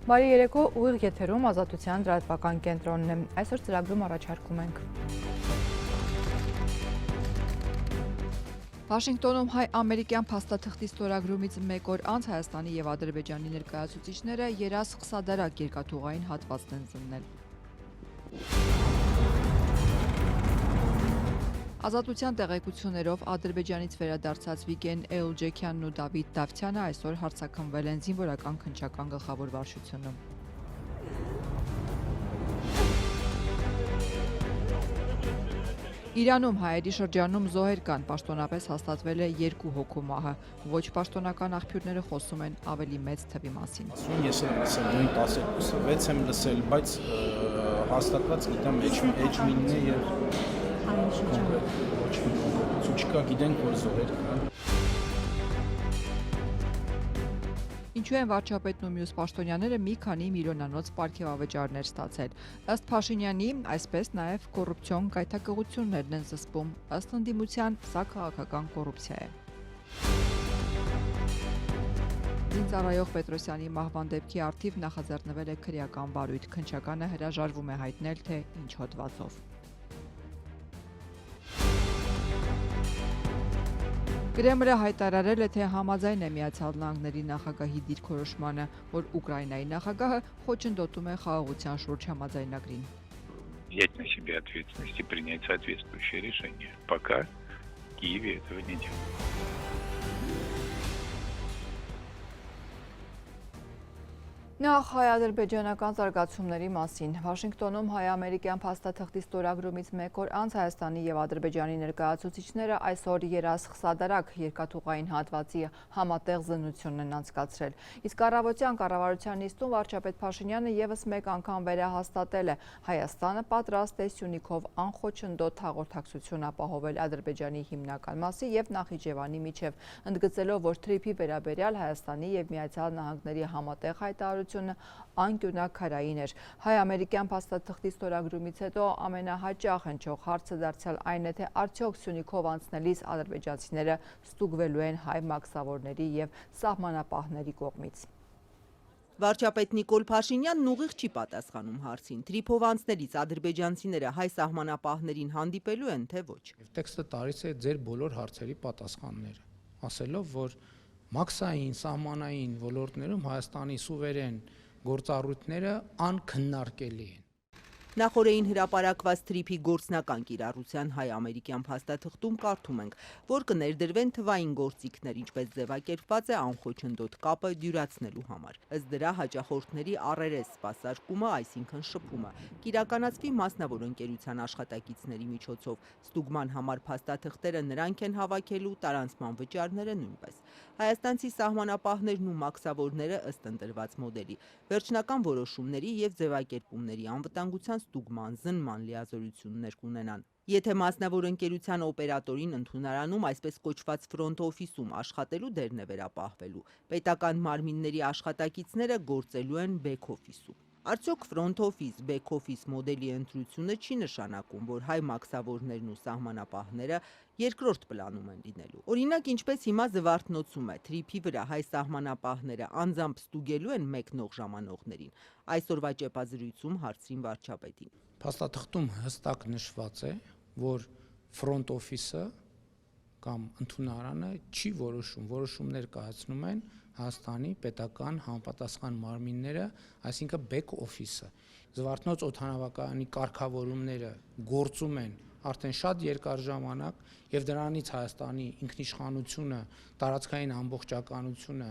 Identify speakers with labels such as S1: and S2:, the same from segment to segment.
S1: Բարի երեկո, ուղիղ եթերում Ազատության լրատվական կենտրոնն է։ Այսօր ծրագրում առաջարկում ենք։ Վաշինգտոնում հայ-ամերիկյան փաստաթղթի ստորագրումից մեկ օր անց Հայաստանի և Ադրբեջանի ներկայացուցիչները երաս-խսադարակ երկաթուղային հատվածն են զննել։ Ազատության տեղեկություններով Ադրբեջանից վերադարձած Վիգեն Էուլջեքյանն ու Դավիթ Դավթյանը այսօր հարձակվվել են զինվորական քննչական գլխավոր վարչությունում։ Իրանում հայերի շրջանում զոհեր կան, պաշտոնապես հաստատվել է 2 հոգու մահը։ Ոչ պաշտոնական աղբյուրները խոսում են ավելի մեծ թվի մասին։
S2: Ես եմ լսել նույն 12-ը, 6 եմ լսել, բայց հաստատված գիտեմ Էջմինն է եւ ոչ չկա, գիտենք որ զոհեր կան։
S1: Ինչու են վարչապետն ու մյուս պաշտոնյաները մի քանի միլիոնանոց պարգևավճարներ ստացել։ Ըստ Փաշինյանի, այսպես նաև կոռուպցիոն գայթակղություններն են զսպում։ Ըստ ընդդիմության, սա քաղաքական կոռուպցիա է։ Զինծառայող Պետրոսյանի մահվան դեպքի առթիվ նախաձեռնվել է քրեական բարույթ։ Քննչականը հրաժարվում է հայտնել, թե ինչ հոդվածով։ Կրեմլը հայտարարել է, թե համաձայն է Միացյալ Նահանգների նախագահի դիրքորոշմանը, որ Ուկրաինայի նախագահը խոչընդոտում է խաղաղության շուրջ համաձայնագրին։
S3: Взять на себя ответственность и принять соответствующее решение. Пока в Киеве этого не делают.
S1: Նախ հայ-ադրբեջանական զարգացումների մասին։ Վաշինգտոնում հայ-ամերիկյան փաստաթղթի ստորագրումից մեկ օր անց Հայաստանի և Ադրբեջանի ներկայացուցիչները այսօր երաս-խսադարակ երկաթուղային հատվածի համատեղ զննությունն են անցկացրել։ Իսկ առավոտյան կառավարության նիստում վարչապետ Փաշինյանը ևս մեկ անգամ վերահաստատել է Հայաստանը պատրաստ է Սյունիքով անխոչնդոտ հաղորդակցություն ապահովել Ադրբեջանի հիմնական մասի և Նախիջևանի միջև, ընդգծելով, որ թրիփի վերաբերյալ Հայաստանի և Միացյալ Նահանգների համատեղ հայտարարությունը անկյունաքարային էր։ Հայ-ամերիկյան փաստաթղթի ստորագրումից հետո ամենահաճախ հնչող հարցը դարձյալ այն է, թե արդյոք Սյունիքով անցնելիս ադրբեջանցիները ստուգվելու են հայ մաքսավորների և սահմանապահների կողմից։
S4: Վարչապետ Նիկոլ Փաշինյանն ուղիղ չի պատասխանում հարցին։ Թրիփով անցնելիս ադրբեջանցիները հայ սահմանապահներին հանդիպելու են, թե ոչ։
S2: Տեքստը տալիս է ձեր բոլոր հարցերի պատասխանները, ասելով, որ մաքսային, սահմանային ոլորտներում Հայաստանի սուվերեն գործառույթները անքննարկելի են։
S4: Նախորդին հրապարակված թրիփի գործնական կիրառության հայ-ամերիկյան փաստաթղթում կարդում ենք, որ կներդրվեն թվային գործիքներ, ինչպես ձևակերպված է անխոչնդոտ կապը դյուրացնելու համար։ Ըստ դրա հաճախորդների առերես սպասարկումը, այսինքն շփումը, կիրականացվի մասնավոր ընկերության աշխատակիցների միջոցով։ Ստուգման համար փաստաթղթերը նրանք են հավաքելու, տարանցման վճարները նույնպես։ Հայաստանցի սահմանապահներն ու մաքսավորները ըստ ընտրված մոդելի վերջնական որոշումների և ձևակերպումների անվտանգության ստուգման, զննման լիազորություններ կունենան։ Եթե մասնավոր ընկերության օպերատորին ընդունարանում, այսպես կոչված ֆրոնտ օֆիսում աշխատելու դերն է վերապահվելու, պետական մարմինների աշխատակիցները գործելու են բեք օֆիսում։ Արդյոք ֆրոնտ օֆիս, բեք օֆիս մոդելի ընտրությունը չի նշանակում, որ հայ մաքսավորներն ու սահմանապահները երկրորդ պլանում են լինելու։ Օրինակ, ինչպես հիմա Զվարթնոցում է, թրիփի վրա հայ սահմանապահները անձամբ ստուգելու են մեկնող ժամանողներին։ Այսօրվա ճեպազրույցում հարցրին վարչապետին։
S2: Փաստաթղթում հստակ նշված է, որ ֆրոնտ օֆիսը կամ ընդունարանը չի որոշում, որոշումներ կայացնում են Հայաստանի պետական համապատասխան մարմինները, այսինքն բեք օֆիսը։ Զվարթնոց օդանավակայանի կարգավորումները գործում են արդեն շատ երկար ժամանակ եւ դրանից Հայաստանի ինքնիշխանությունը, տարածքային ամբողջականությունը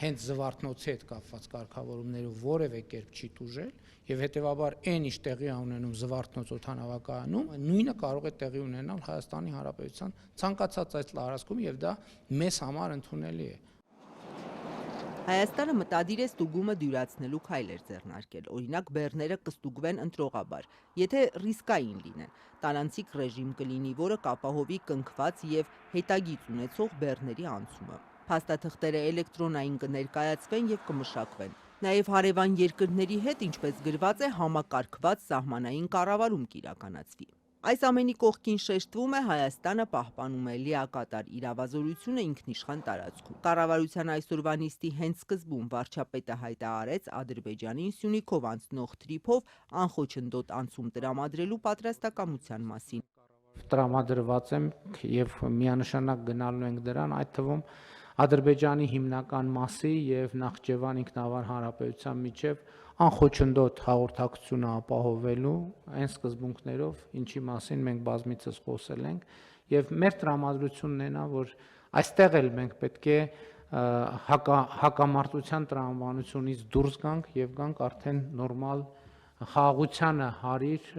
S2: հենց Զվարթնոցի հետ կապված կարգավորումներով որևէ կերպ չի տուժել եւ հետեւաբար այն ինչ տեղի ունենում Զվարթնոց օդանավակայանում, նույնը կարող է տեղի ունենալ Հայաստանի Հանրապետության ցանկացած այլ տարածքում եւ դա մեզ համար ընդունելի է։
S4: Հայաստանը մտադիր է ստուգումը դյուրացնելու քայլեր ձեռնարկել, օրինակ բեռները կստուգվեն ընտրողաբար, եթե ռիսկային լինեն, տարանցիկ ռեժիմ կլինի, որը կապահովի կնքված եւ հետագիծ ունեցող բեռների անցումը։ Փաստաթղթերը էլեկտրոնային կներկայացվեն եւ կմշակվեն։ Նաեւ հարևան երկրների հետ, ինչպես գրված է, համակարգված սահմանային կառավարում կիրականացվի։ Այս ամենի կողքին շեշտվում է Հայաստանը պահպանում է լիակատար իրավազորությունը ինքնիշխան տարածքում։ Կառավարության այսօրվա նիստի հենց սկզբում վարչապետը հայտարարեց Ադրբեջանին Սյունիքով անցնող թրիփով անխոչնդոտ անցում տրամադրելու պատրաստակամության մասին։
S2: Տրամադրված ենք եւ միանշանակ գնալու ենք դրան, այդ թվում Ադրբեջանի հիմնական մասի եւ Նախճեվան ինքնավար հանրապետության միջև անխոչնդոտ հաղորդակցությունը ապահովելու այն սկզբունքներով, ինչի մասին մենք բազմիցս խոսել ենք, եւ մեր տրամադրությունն է նա, որ այստեղ էլ մենք պետք է հակամարտության տրամաբանությունից դուրս գանք եւ գանք արդեն նորմալ խաղաղությանը հարիր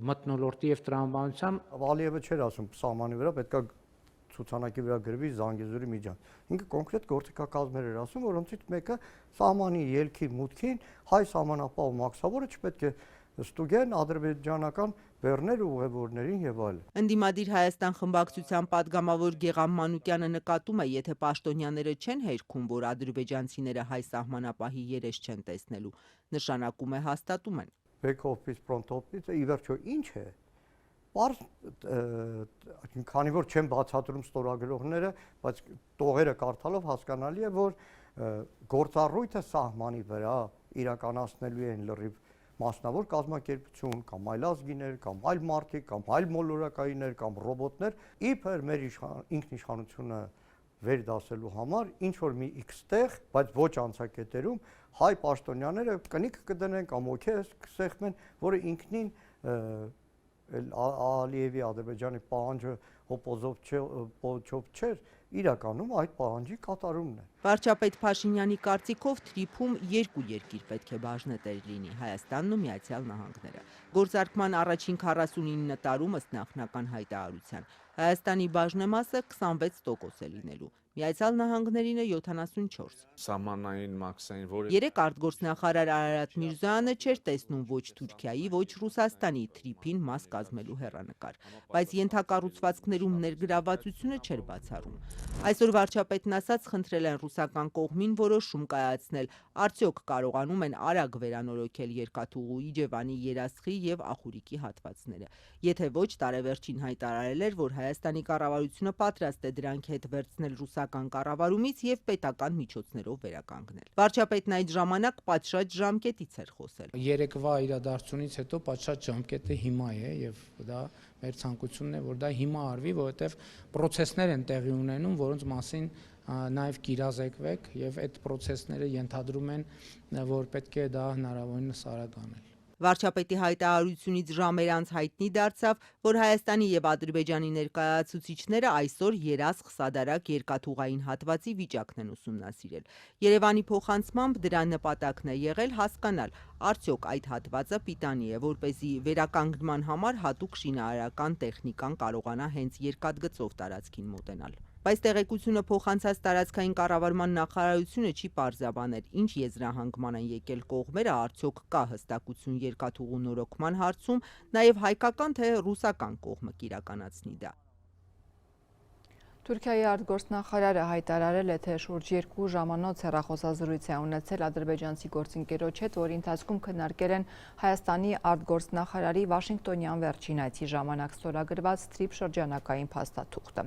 S2: մթնոլորտի եւ տրամաբանության։
S5: Ալիևը չէր ասում սահմանի վրա պետք է ցուցանակի վրա գրվի Զանգեզուրի միջան։ Ինքը կոնկրետ գործիքակազմեր էր ասում, որոնցից մեկը սահմանի ելքի մուտքին հայ սահմանապահ մաքսավորը չպետք է ստուգեն ադրբեջանական բեռներ ու ուղևորներին եւ այլն։
S4: Ընդդիմադիր Հայաստան խմբակցության падգամավոր Գեգամ Մանուկյանը նկատում է, եթե պաշտոնյաները չեն հերքում, որ ադրբեջանցիները հայ սահմանապահի երես չեն տեսնելու, նշանակում է հաստատում են։
S5: Back office, front office-ը ի վերջո ինչ է։ Պարզ քանի որ չեն բացատրում ստորագրողները, բայց տողերը կարդալով հասկանալի է, որ գործառույթը սահմանի վրա իրականացնելու են լրիվ մասնավոր կազմակերպություն կամ այլ ազգիներ, կամ այլ մարդիկ, կամ այլ մոլորակայիններ, կամ ռոբոտներ, իբր մեր ինքնիշխանությունը վերդասելու համար ինչ որ մի X տեղ, բայց ոչ անցակետերում հայ պաշտոնյաները կնիկ կդնեն կամ օքեյ կսեղմեն, որը ինքնին Ալիևի Ադրբեջանի պահանջը հոպոզով չէր, իրականում այդ պահանջի կատարումն է։
S4: Վարչապետ Փաշինյանի կարծիքով թրիփում երկու երկիր պետք է բաժնետեր լինի՝ Հայաստանն ու Միացյալ Նահանգները։ Գործարկման առաջին 49 տարում ըստ նախնական հայտարարության Հայաստանի բաժնեմասը 26% է լինելու, Միացյալ Նահանգներինը 74%։
S6: Սահմանային մաքսային, որը
S4: Երեք արտգործնախարար Արարատ Միրզոյանը չէր տեսնում ոչ Թուրքիայի, ոչ Ռուսաստանի թրիփին մաս կազմելու հեռանկար, բայց ենթակառուցվածքներում ներգրավվածությունը չէր բացառում։ Այսօր վարչապետն ասաց, խնդրել են ռուսական կողմին որոշում կայացնել, արդյոք կարողանում են արագ վերանորոգել երկաթուղու Իջևանի, Երասխի եւ Ախուրիկի հատվածները։ Եթե ոչ, տարեվերջին հայտարարել էր, որ Հայաստանի կառավարությունը պատրաստ է դրանք հետ վերցնել ռուսական կառավարումից եւ պետական միջոցներով վերականգնել։ Վարչապետն այդ ժամանակ պատշաճ ժամկետից էր խոսել։
S2: Երեկվա իրադարձությունից հետո պատշաճ ժամկետը հիմա է եւ դա մեր ցանկությունն է, որ դա հիմա արվի, որովհետեւ պրոցեսներ են տեղի ունենում, որոնց մասին նաև կիրազեկվեք եւ այդ պրոցեսները ենթադրում են, որ պետք է դա հնարավորինս արագ անել։
S4: Վարչապետի հայտարարությունից ժամեր անց հայտնի դարձավ, որ Հայաստանի եւ Ադրբեջանի ներկայացուցիչները այսօր Երասխ-Սադարակ երկաթուղային հատվածի վիճակն են ուսումնասիրել։ Երևանի փոխանցմամբ դրա նպատակն է եղել հասկանալ, արդյոք այդ հատվածը պիտանի է, որպեսզի վերականգնման համար հատուկ շինարարական տեխնիկան կարողանա հենց երկաթգծով տարածքին մոտենալ։ Բայց տեղեկությունը փոխանցած տարածքային կառավարման նախարարությունը չի պարզաբանել, ինչ եզրահանգման են եկել կողմերը, արդյոք կա հստակություն երկաթուղու նորոգման հարցում, նաև հայկական թե ռուսական կողմը կիրականացնի դա։
S1: Թուրքիայի արտգործնախարարը հայտարարել է, թե շուրջ 2 ժամանոց հեռախոսազրույց է ունեցել ադրբեջանցի գործընկերոջ հետ, որի ընթացքում քննարկել են Հայաստանի արտգործնախարարի Վաշինգտոնյան վերջին այցի ժամանակ ստորագրված թրիփ շրջանակային փաստաթուղթը։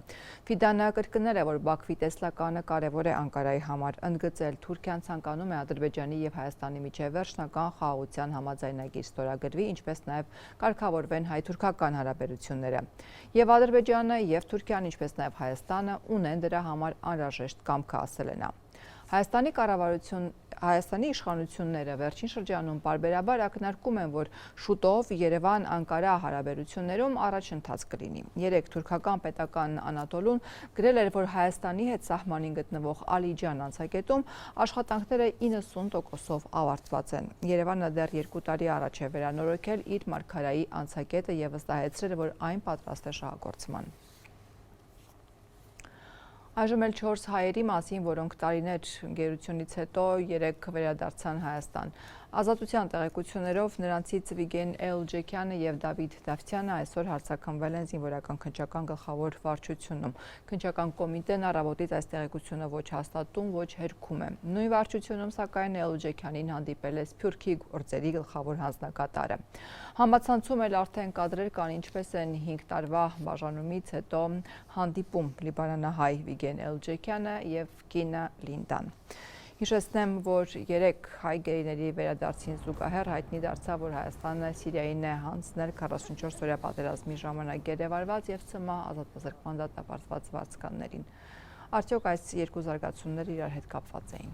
S1: Ֆիդանը կրկնել է, որ Բաքվի տեսլականը կարևոր է Անկարայի համար, ընդգծել Թուրքիան ցանկանում է Ադրբեջանի եւ Հայաստանի միջև վերջնական խաղաղության համաձայնագիր ստորագրվի, ինչպես նաև կարգավորվեն հայ-թուրքական հարաբերությունները։ Եվ Ադրբեջանը եւ Թուրքիան, ինչպես նաև Հայաստանը ունեն դրա համար անհրաժեշտ կամքը, ասել է նա։ Հայաստանի իշխանությունները վերջին շրջանում պարբերաբար ակնարկում են, որ շուտով Երևան-Անկարա հարաբերություններում առաջընթաց կլինի։ Երեկ թուրքական պետական Անատոլուն գրել էր, որ Հայաստանի հետ սահմանին գտնվող Ալիջան անցակետում աշխատանքները 90%-ով ավարտված են։ Երևանը դեռ 2 տարի առաջ է վերանորոգել իր մարգարայի անցակետը եւ վստահեցրել, որ այն պատրաստ է շահագործման։ Այժմ էլ 4 հայերի մասին, որոնք տարիներ գերությունից հետո 3 վերադարձան Հայաստան։ Ազատության տեղեկություններով նրանցից Վիգեն Էլջեքյանը եւ Դավիթ Դավթյանը այսօր հարցաքննվել են զինվորական քննչական գլխավոր վարչությունում։ Քննչական կոմիտեն առավոտից այս տեղեկությունը ոչ հաստատում, ոչ հերքում է։ Նույն վարչությունում սակայն Էլջեքյանին հանդիպել է Սփյուռքի գործերի գլխավոր հանձնակատարը։ Համացանցում էլ արդեն կադրեր կան, ինչպես են 5 տարվա բաժանումից հետո հանդիպում լիբանանահայ Վիգեն Էլջեքյանը եւ կինը Լինդան։ Հիշեցնեմ, որ 3 հայ գերիների վերադարձին զուգահեռ հայտնի դարձավ, որ Հայաստանը Սիրիային է հանձնել 44-օրյա պատերազմի ժամանակ գերեվարված եւ ՑՄ ազատազրկման դատապարտված վարձկաններին։ Արդյոք այս երկու զարգացումները իրար հետ կապված էին։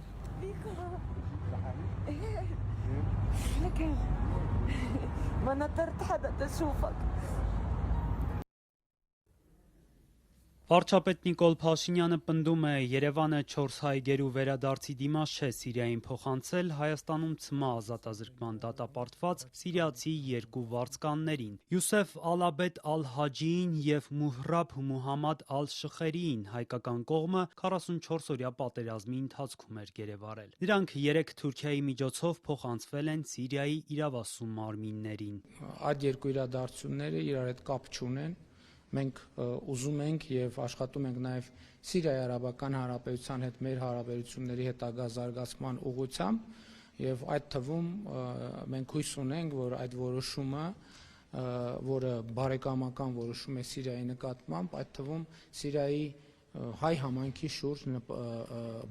S7: Վարչապետ Նիկոլ Փաշինյանը պնդում է, Երևանը 4 հայ գերու վերադարձի դիմաց չէ Սիրիային փոխանցել Հայաստանում ՑՄ ազատազրկման դատապարտված սիրիացի 2 վարձկաններին՝ Յուսեֆ Ալաբեդ Ալ-Հաջիին եւ Մուհրաբ Մուհամմադ Ալ-Շխերիին հայկական կողմը 44-օրյա պատերազմի ընթացքում էր գերեվարել։ Նրանք 3 Թուրքիայի միջոցով փոխանցվել են Սիրիայի իրավասու մարմիններին։
S2: Այդ երկու իրադարձությունները իրար հետ կապ չունեն։ Մենք ուզում ենք եւ աշխատում ենք նաեւ Սիրիայի Արաբական Հանրապետության հետ մեր հարաբերությունների հետագա զարգացման ուղղությամբ եւ այդ թվում մենք հույս ունենք, որ այդ որոշումը, որը բարեկամական որոշում է Սիրիայի նկատմամբ, այդ թվում Սիրիայի հայ համայնքի շուրջ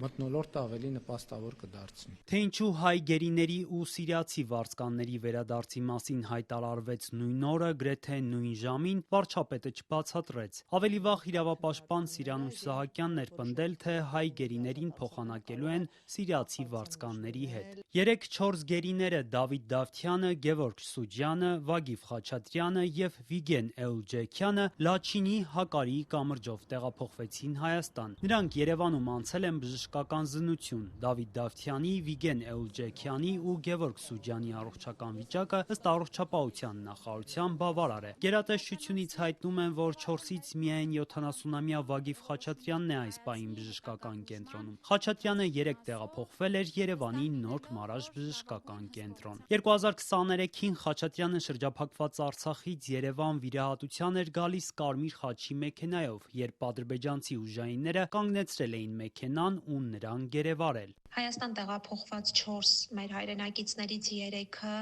S2: մթնոլորտը ավելի նպաստավոր կդարձնի։
S7: Թե ինչու հայ գերիների ու սիրիացի վարձկանների վերադարձի մասին հայտարարվեց նույն օրը, գրեթե նույն ժամին, վարչապետը չբացատրեց։ Ավելի վաղ իրավապաշտպան Սիրանուշ Սահակյանն էր պնդել, թե հայ գերիներին փոխանակելու են սիրիացի վարձկանների հետ։ 3-4 գերիները Դավիթ Դավթյանը, Գևորգ Սուջյանը, Վագիվ Խաչատրյանը եւ Վիգեն Էլջեքյանը Լաչինի Հակարիի կամրջով տեղափոխվեցին Հայաստան։ Նրանք Երևանում անցել են բժշկական զննություն։ Դավիթ Դավթյանի, Վիգեն Էլջեքյանի ու Գևորգ Սուջյանի առողջական վիճակը ըստ առողջապահության նախարարության բավարար է։ Գերատեսչությունից հայտնում են, որ 4-ից միայն 70-ամյա Վագիվ Խաչատրյանն է այս պահին բժշկական կենտրոնում։ Խաչատրյանը 3 տեղափոխվել էր Երևանի Նորք Մարաշ բժշկական կենտրոն։ 2023-ին Խաչատրյանը շրջափակված Արցախից Երևան վիրահատության էր գալիս Կարմիր խաչի մեքենայով, երբ ադրբեջանցի ուժայինները կանգնեցրել էին մեքենան ու նրան գերեվարել։
S8: Հայաստան տեղափոխված 4 մեր հայրենակիցներից 3-ը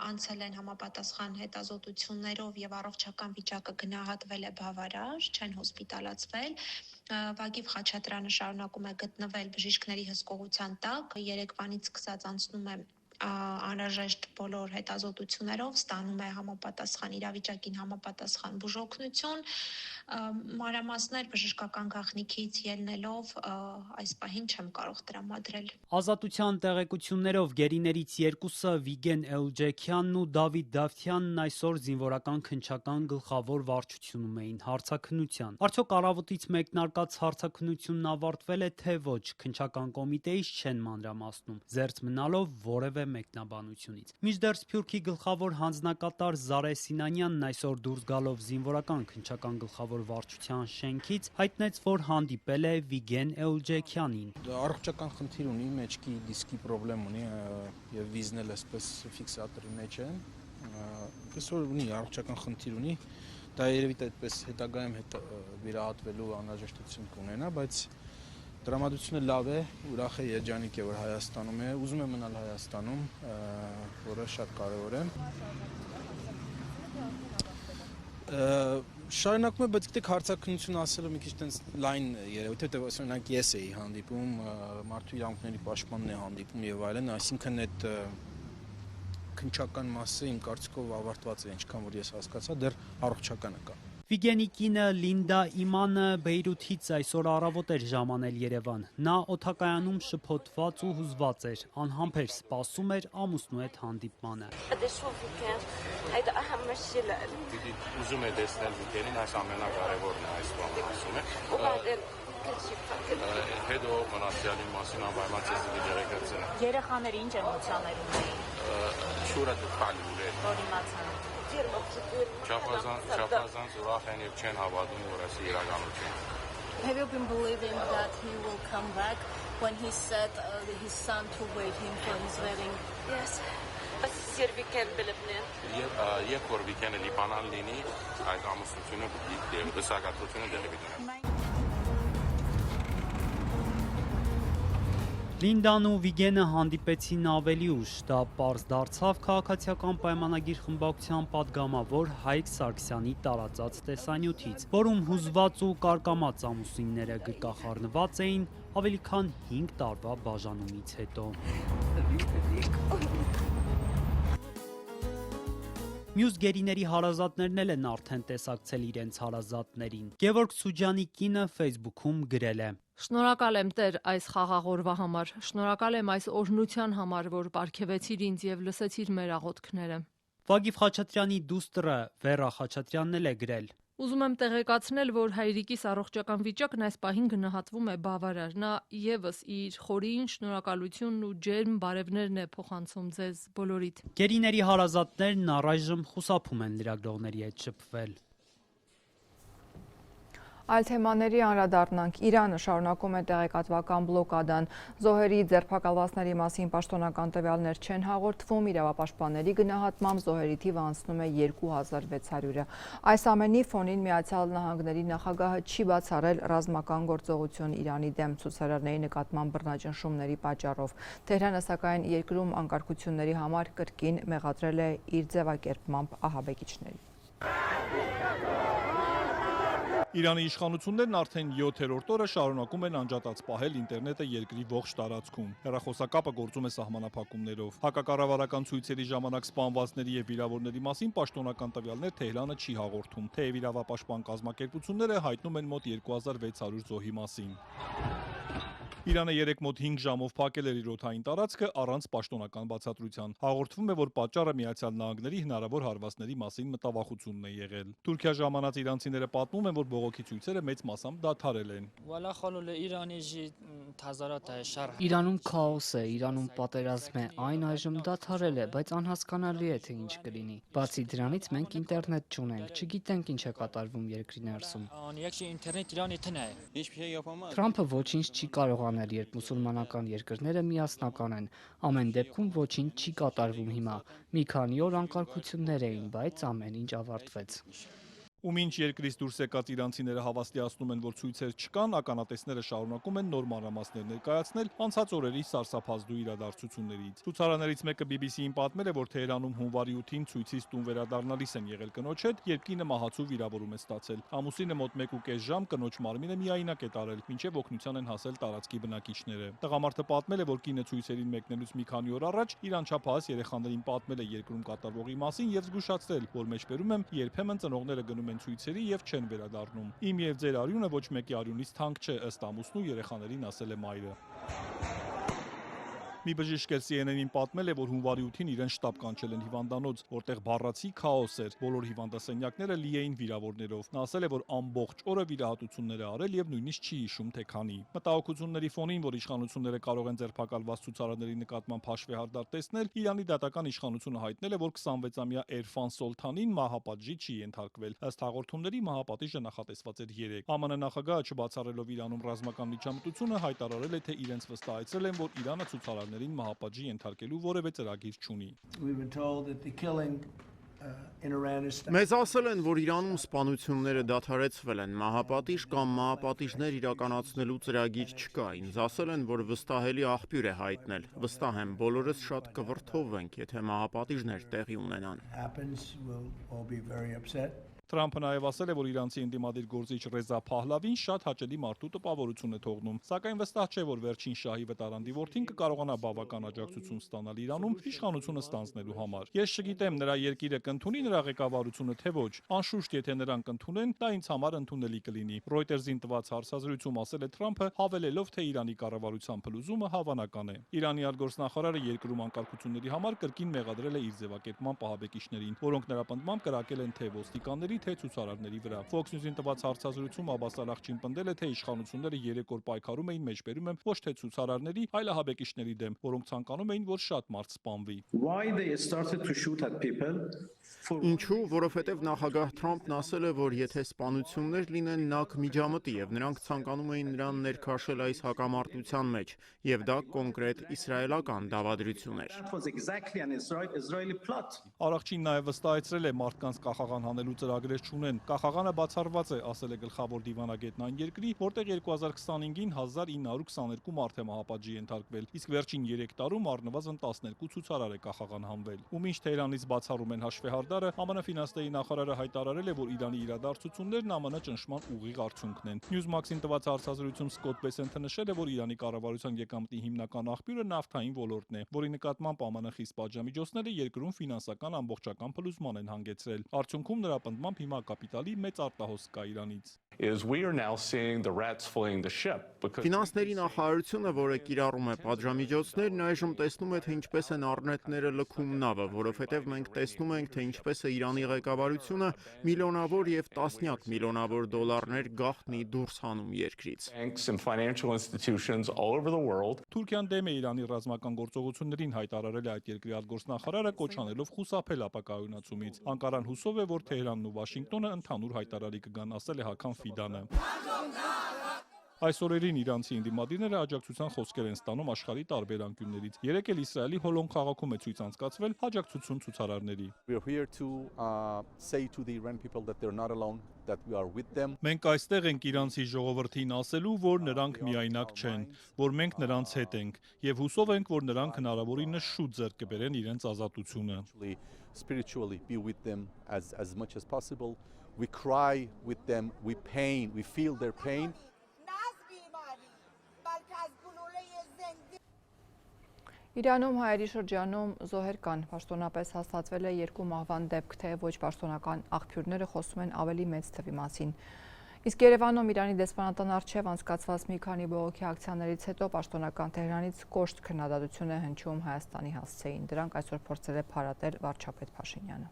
S8: անցել են համապատասխան հետազոտություններով եւ առողջական վիճակը գնահատվել է բավարար, չեն հոսպիտալացվել։ Վագիվ Խաչատրյանը շարունակում է գտնվել բժիշկների հսկողության տակ, երեկվանից սկսած անցնում է անհրաժեշտ բոլոր հետազոտություններով, ստանում է համապատասխան իրավիճակին համապատասխան բուժօգնություն, մանրամասներ բժշկական գաղտնիքից ելնելով այս պահին չեմ կարող տրամադրել։
S7: Ազատության տեղեկություններով գերիներից 2-ը Վիգեն Էլջեքյանն ու Դավիթ Դավթյանն այսօր զինվորական քննչական գլխավոր վարչությունում էին հարցաքննության։ Արդյոք առավոտից մեկնարկած հարցաքննությունն ավարտվել է թե ոչ, քննչական կոմիտեից չեն մանրամասնում, զերծ մնալով որևէ մեկնաբանությունից։ Մինչդեռ Սփյուռքի գլխավոր հանձնակատար Զարե Սինանյանն այսօր դուրս գալով զինվորական քննչական գլխավոր վարչության շենքից հայտնեց, որ հանդիպել է Վիգեն Էլջեքյանին։
S9: Առողջական խնդիր ունի, մեջքի դիսկի խնդրեմ ունի եւ վիզն էլ էսպես ֆիքսատորի մեջ է։ Այսօր ունի առողջական խնդիր ունի, դա երևի այդպես հետագայում վիրահատվելու անհրաժեշտություն կունենա, բայց տրամադրությունը լավ է, ուրախ է, երջանիկ է, որ Հայաստանում է, ուզում է մնալ Հայաստանում, որը շատ կարևոր է։ Շարունակում է, բայց գիտեք հարցաքննություն ասելը մի քիչ տենց լայն երևույթ է, օրինակ ես էի հանդիպում, մարդու իրավունքների պաշտպանն է հանդիպում եւ այլն, այսինքն այդ քննչական մասը իմ կարծիքով ավարտված է, ինչքան որ ես հասկացա, դեռ առողջականը կա։
S7: Վիգենի կինը Լինդա Իմանը Բեյրութից այսօր առավոտ էր ժամանել Երևան։ Նա օդակայանում շփոթված ու հուզված էր, անհամբեր սպասում էր ամուսնու հետ հանդիպմանը։
S6: Ուզում է տեսնել Վիգենին, այս ամենակարևորն է այս բանը, ասում է։ Հետո մնացյալի մասին անպայման ցես դերեկացել։
S10: Երեխաները ինչ էմոցիաներ ունեին։
S6: Շուրը դեպալի ուր։
S10: Որ իմացան։
S6: Չափազանց ուրախ են եւ չեն հավատում, որ այս իրականություն է։
S11: Have you been believing that he will come back when he said his son to wait him for his wedding?
S12: Yes. But Serbi can believe in.
S6: Երբ որ վիկենը լիբանան լինի, այդ ամուսնությունը բսակաթությունը դեղի դնի։
S7: Լինդան ու Վիգենը հանդիպեցին ավելի ուշ, դա պարզ դարձավ քաղաքացիական պայմանագիր խմբակցության պատգամավոր Հայկ Սարգսյանի տարածած տեսանյութից, որում հուզված ու կարկամած ամուսինները գրկախառնված էին ավելի քան 5 տարվա բաժանումից հետո։ Մյուս գերիների հարազատներն էլ են արդեն տեսակցել իրենց հարազատներին։ Գևորգ Սուջյանի կինը Facebook-ում գրել է.
S13: Շնորհակալ եմ Տեր այս խաղաղ օրվա համար, շնորհակալ եմ այս օրհնության համար, որ պարգևեցիր ինձ եւ լսեցիր մեր աղոթքները։
S7: Վագիվ Խաչատրյանի դուստրը Վերա Խաչատրյանն էլ է գրել.
S13: Ուզում եմ տեղեկացնել, որ հայրիկիս առողջական վիճակն այս պահին գնահատվում է բավարար։ Նա եւս իր խորին շնորհակալությունն ու ջերմ բարևներն է փոխանցում ձեզ բոլորիդ։
S7: Գերիների հարազատներն առայժմ խուսափում են լրագրողների հետ շփվել։
S1: Այլ թեմաների անդրադառնանք, Իրանը շարունակում է տեղեկատվական բլոկադան, զոհերի ձերբակալվածների մասին պաշտոնական տվյալներ չեն հաղորդվում, իրավապաշտպանների գնահատմամբ զոհերի թիվը անցնում է 2600-ը։ Այս ամենի ֆոնին Միացյալ Նահանգների նախագահը չի բացառել ռազմական գործողություն Իրանի դեմ ցուցարարների նկատմամբ բռնաճնշումների պատճառով։ Թեհրանը սակայն երկրում անկարգությունների համար կրկին մեղադրել է իր ձևակերպմամբ ահաբեկիչներին։
S14: Իրանի իշխանություններն արդեն 7-րդ օրը շարունակում են անջատած պահել ինտերնետը երկրի ողջ տարածքում։ Հեռախոսակապը գործում է սահմանափակումներով։ Հակակառավարական ցույցերի ժամանակ սպանվածների եւ վիրավորների մասին պաշտոնական տվյալներ Թեհրանը չի հաղորդում, թեև իրավապաշտպան կազմակերպությունները հայտնում են մոտ 2600 զոհի մասին։ Իրանը 3 մոտ 5 ժամով փակել էր իր օդային տարածքը առանց պաշտոնական բացատրության։ Հաղորդվում է, որ պատճառը Միացյալ Նահանգների հնարավոր հարվածների մասին մտավախությունն է եղել։ Թուրքիա ժամանած իրանցիները պատմում են, որ բողոքի ցույցերը մեծ մասամբ դադարել են։
S15: Իրանում քաոս է, Իրանում պատերազմ է, այն այժմ դադարել է, բայց անհասկանալի է, թե ինչ կլինի։ Բացի դրանից մենք ինտերնետ չունենք, չգիտենք ինչ է կատարվում երկրի ներսում։ Թրամփը ոչինչ չի կարող անել, երբ մուսուլմանական երկրները միասնական են։ Ամեն դեպքում ոչինչ չի կատարվում հիմա։ Մի քանի օր անկարգություններ էին, բայց ամեն ինչ ավարտվեց։
S14: Ու մինչ երկրից դուրս եկած իրանցիները հավաստիացնում են, որ ցույցեր չկան, ականատեսները շարունակում են նոր մանրամասներ ներկայացնել անցած օրերի սարսափազդու իրադարձություններից։ Ցուցարարներից մեկը BBC-ին պատմել է, որ Թեհրանում հունվարի 8-ին ցույցից տուն վերադառնալիս են եղել կնոջ հետ, երբ կինը մահացու վիրավորում է ստացել։ Ամուսինը մոտ 1.5 ժամ կնոջ մարմինը միայնակ է տարել, մինչև օգնության են հասել տարածքի բնակիչները։ Տղամարդը պատմել է, որ կինը ցույցերին մեկնելուց մի քանի օր առաջ իրան չափահաս երեխաներին պատմել է երկրում կատարվողի մասին եւ զգուշացրել, որ մեջբերում եմ երբեմն ծնողները գնում ցույցերի եւ չեն վերադառնում։ Իմ եւ ձեր արյունը ոչ մեկի արյունից թանկ չէ, ըստ ամուսնու երեխաներին ասել է մայրը։ Մի բժիշկ CNN-ին պատմել է, որ հունվարի 8-ին իրեն շտաբ կանչել են հիվանդանոց, որտեղ բառացի քաոս էր, բոլոր հիվանդասենյակները լի էին վիրավորներով։ Նա ասել է, որ ամբողջ օրը վիրահատություններ է արել եւ նույնիսկ չի հիշում, թե քանի։ Մտահոգությունների ֆոնին, որ իշխանությունները կարող են ձերբակալված ցուցարարների նկատմամբ հաշվեհարդար տեսնել, Իրանի դատական իշխանությունը հայտնել է, որ 26-ամյա Էրֆան Սոլթանին մահապատժի չի ենթարկվել։ Ըստ հաղորդումների մահապատիժը նախատեսված էր 3։ ԱՄՆ նախագահը չբացառելով Իրանում ռազմական միջամտությունը հայտարարել է, թե իրենց վստահեցրել են, որ Իրանը ցուցարարներին մահապատժի ենթարկելու որևէ ծրագիր չունի։
S16: Մեզ ասել են, որ Իրանում սպանությունները դադարեցվել են, մահապատիժ կամ մահապատիժներ իրականացնելու ծրագիր չկա։ Ինձ ասել են, որ վստահելի աղբյուր է հայտնել։ Վստահ եմ, բոլորս շատ կվրդովվենք, եթե մահապատիժներ տեղի ունենան։
S14: Թրամփը նաև ասել է, որ իրանցի ընդդիմադիր գործիչ Ռեզա Փահլավին շատ հաճելի մարդու տպավորություն է թողնում, սակայն վստահ չէ, որ վերջին շահի վտարանդի որդին կկարողանա բավական աջակցություն ստանալ Իրանում իշխանությունը ստանձնելու համար։ Ես չգիտեմ, նրա երկիրը կընդունի նրա ղեկավարությունը, թե ոչ։ Անշուշտ, եթե նրան կընդունեն, դա ինձ համար ընդունելի կլինի։ Reuters-ին տված հարցազրույցում ասել է Թրամփը, հավելելով, թե Իրանի կառավարության փլուզումը հավանական է։ Իրանի արտգործնախարարը երկրում անկարգությունների համար կրկին մեղադրել է իր ձևակերպման ահաբեկիչներին, որոնք նրա պնդմամբ կրակել են թե ոստիկանների, թե ցուցարարների վրա։ Fox News-ին տված հարցազրույցում Աբբաս Ալախչին պնդել է, թե իշխանությունները 3 օր պայքարում էին մեջբերում են ոչ թե ցուցարարների, այլ ահաբեկիչների դեմ, որոնք ցանկանում էին, որ շատ մարդ սպանվի։
S16: Ինչու, որովհետև նախագահ Թրամփն ասել է, որ եթե սպանություններ լինեն, նա կմիջամտի եւ նրանք ցանկանում էին նրան ներքաշել այս հակամարտության մեջ, եւ դա կոնկրետ իսրայելական դավադրություն էր։
S14: Արախչին նաև վստահեցրել է մարդկանց կախաղան հանելու ծրագրեր չունեն։ Կախաղանը բացառված է, ասել է գլխավոր դիվանագետն այն երկրի, որտեղ 2025-ին 1922 մարդ է մահապատժի ենթարկվել, իսկ վերջին 3 տարում առնվազն 12 ցուցարար է կախաղան հանվել։ Ու մինչ Թեհրանից բացառում են հաշվեհարդարը, ԱՄՆ ֆինանսների նախարարը հայտարարել է, որ Իրանի իրադարձություններն ԱՄՆ ճնշման ուղիղ արդյունքն են։ Newsmax-ին տված հարցազրույցում Սկոտ Բեսենթը նշել է, որ Իրանի կառավարության եկամտի հիմնական աղբյուրը նավթային ոլորտն է, որի նկատմամբ ԱՄՆ խիստ պատժամիջոցները երկրում ֆինանսական ամբողջական փլուզման են հանգեցրել։ Արդյունքում նրա պնդմամբ հիմա կապիտալի մեծ արտահոս կա Իրանից։
S16: Ֆինանսների նախարարությունը, որը կիրառում է պատժամիջոցներն, այժմ տեսնում է, թե ինչպես են առնետները լքում նավը, որովհետև մենք տեսնում ենք, թե ինչպես է Իրանի ղեկավարությունը միլիոնավոր եւ տասնյակ միլիոնավոր դոլարներ գաղտնի դուրս հանում երկրից։
S14: Թուրքիան դեմ է Իրանի ռազմական գործողություններին, հայտարարել է այդ երկրի արտգործնախարարը, կոչ անելով խուսափել ապակայունացումից։ Անկարան հուսով է, որ Թեհրանն ու Վաշինգտոնը ընդհանուր հայտարարի կգան, ասել է Հական Ֆիդանը։ Այս օրերին իրանցի ընդդիմադիրները աջակցության խոսքեր են ստանում աշխարհի տարբեր անկյուններից։ Երեկ էլ Իսրայելի Հոլոն քաղաքում է ցույց անցկացվել աջակցություն ցուցարարների։ Մենք այստեղ ենք իրանցի ժողովրդին ասելու, որ նրանք միայնակ չեն, որ մենք նրանց հետ ենք եւ հուսով ենք, որ նրանք հնարավորինս շուտ ձեռք կբերեն իրենց ազատությունը։
S17: We cry with them, we feel their pain.
S1: Իրանում հայերի շրջանում զոհեր կան, պաշտոնապես հաստատվել է 2 մահվան դեպք, թե ոչ պաշտոնական աղբյուրները խոսում են ավելի մեծ թվի մասին։ Իսկ Երևանում Իրանի դեսպանատան առջև անցկացված մի քանի բողոքի ակցիաներից հետո պաշտոնական Թեհրանից կոշտ քննադատություն է հնչում Հայաստանի հասցեին։ Դրանք այսօր փորձել է փարատել վարչապետ Փաշինյանը։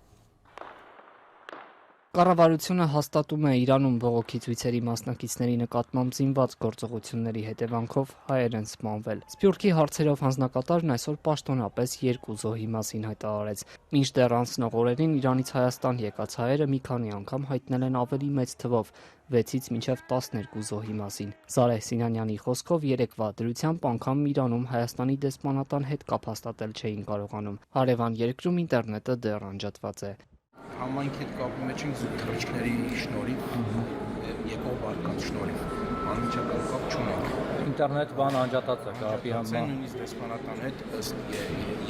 S15: Կառավարությունը հաստատում է Իրանում բողոքի ցույցերի մասնակիցների նկատմամբ զինված գործողությունների հետևանքով հայեր են սպանվել։ Սփյուռքի հարցերով հանձնակատարն այսօր պաշտոնապես 2 զոհի մասին հայտարարեց։ Մինչդեռ անցնող օրերին Իրանից Հայաստան եկած հայերը մի քանի անգամ հայտնել են ավելի մեծ թվով 6-ից մինչև 12 զոհի մասին։ Զարեհ Սինանյանի խոսքով երեկվա դրությամբ անգամ Իրանում Հայաստանի դեսպանատան հետ կապ հաստատել չէին կարողանում։ Հարևան երկրում ինտերնետը դեռ անջատված է։
S9: Համայնքի հետ կապի մեջ ենք թռիչքների շնորհիվ, եկող վարկած շնորհիվ, անմիջական կապ չունենք։
S18: Ինտերնետ բան անջատած է, կապի համար։
S9: Նույնիսկ դեսպանատան հետ ըստ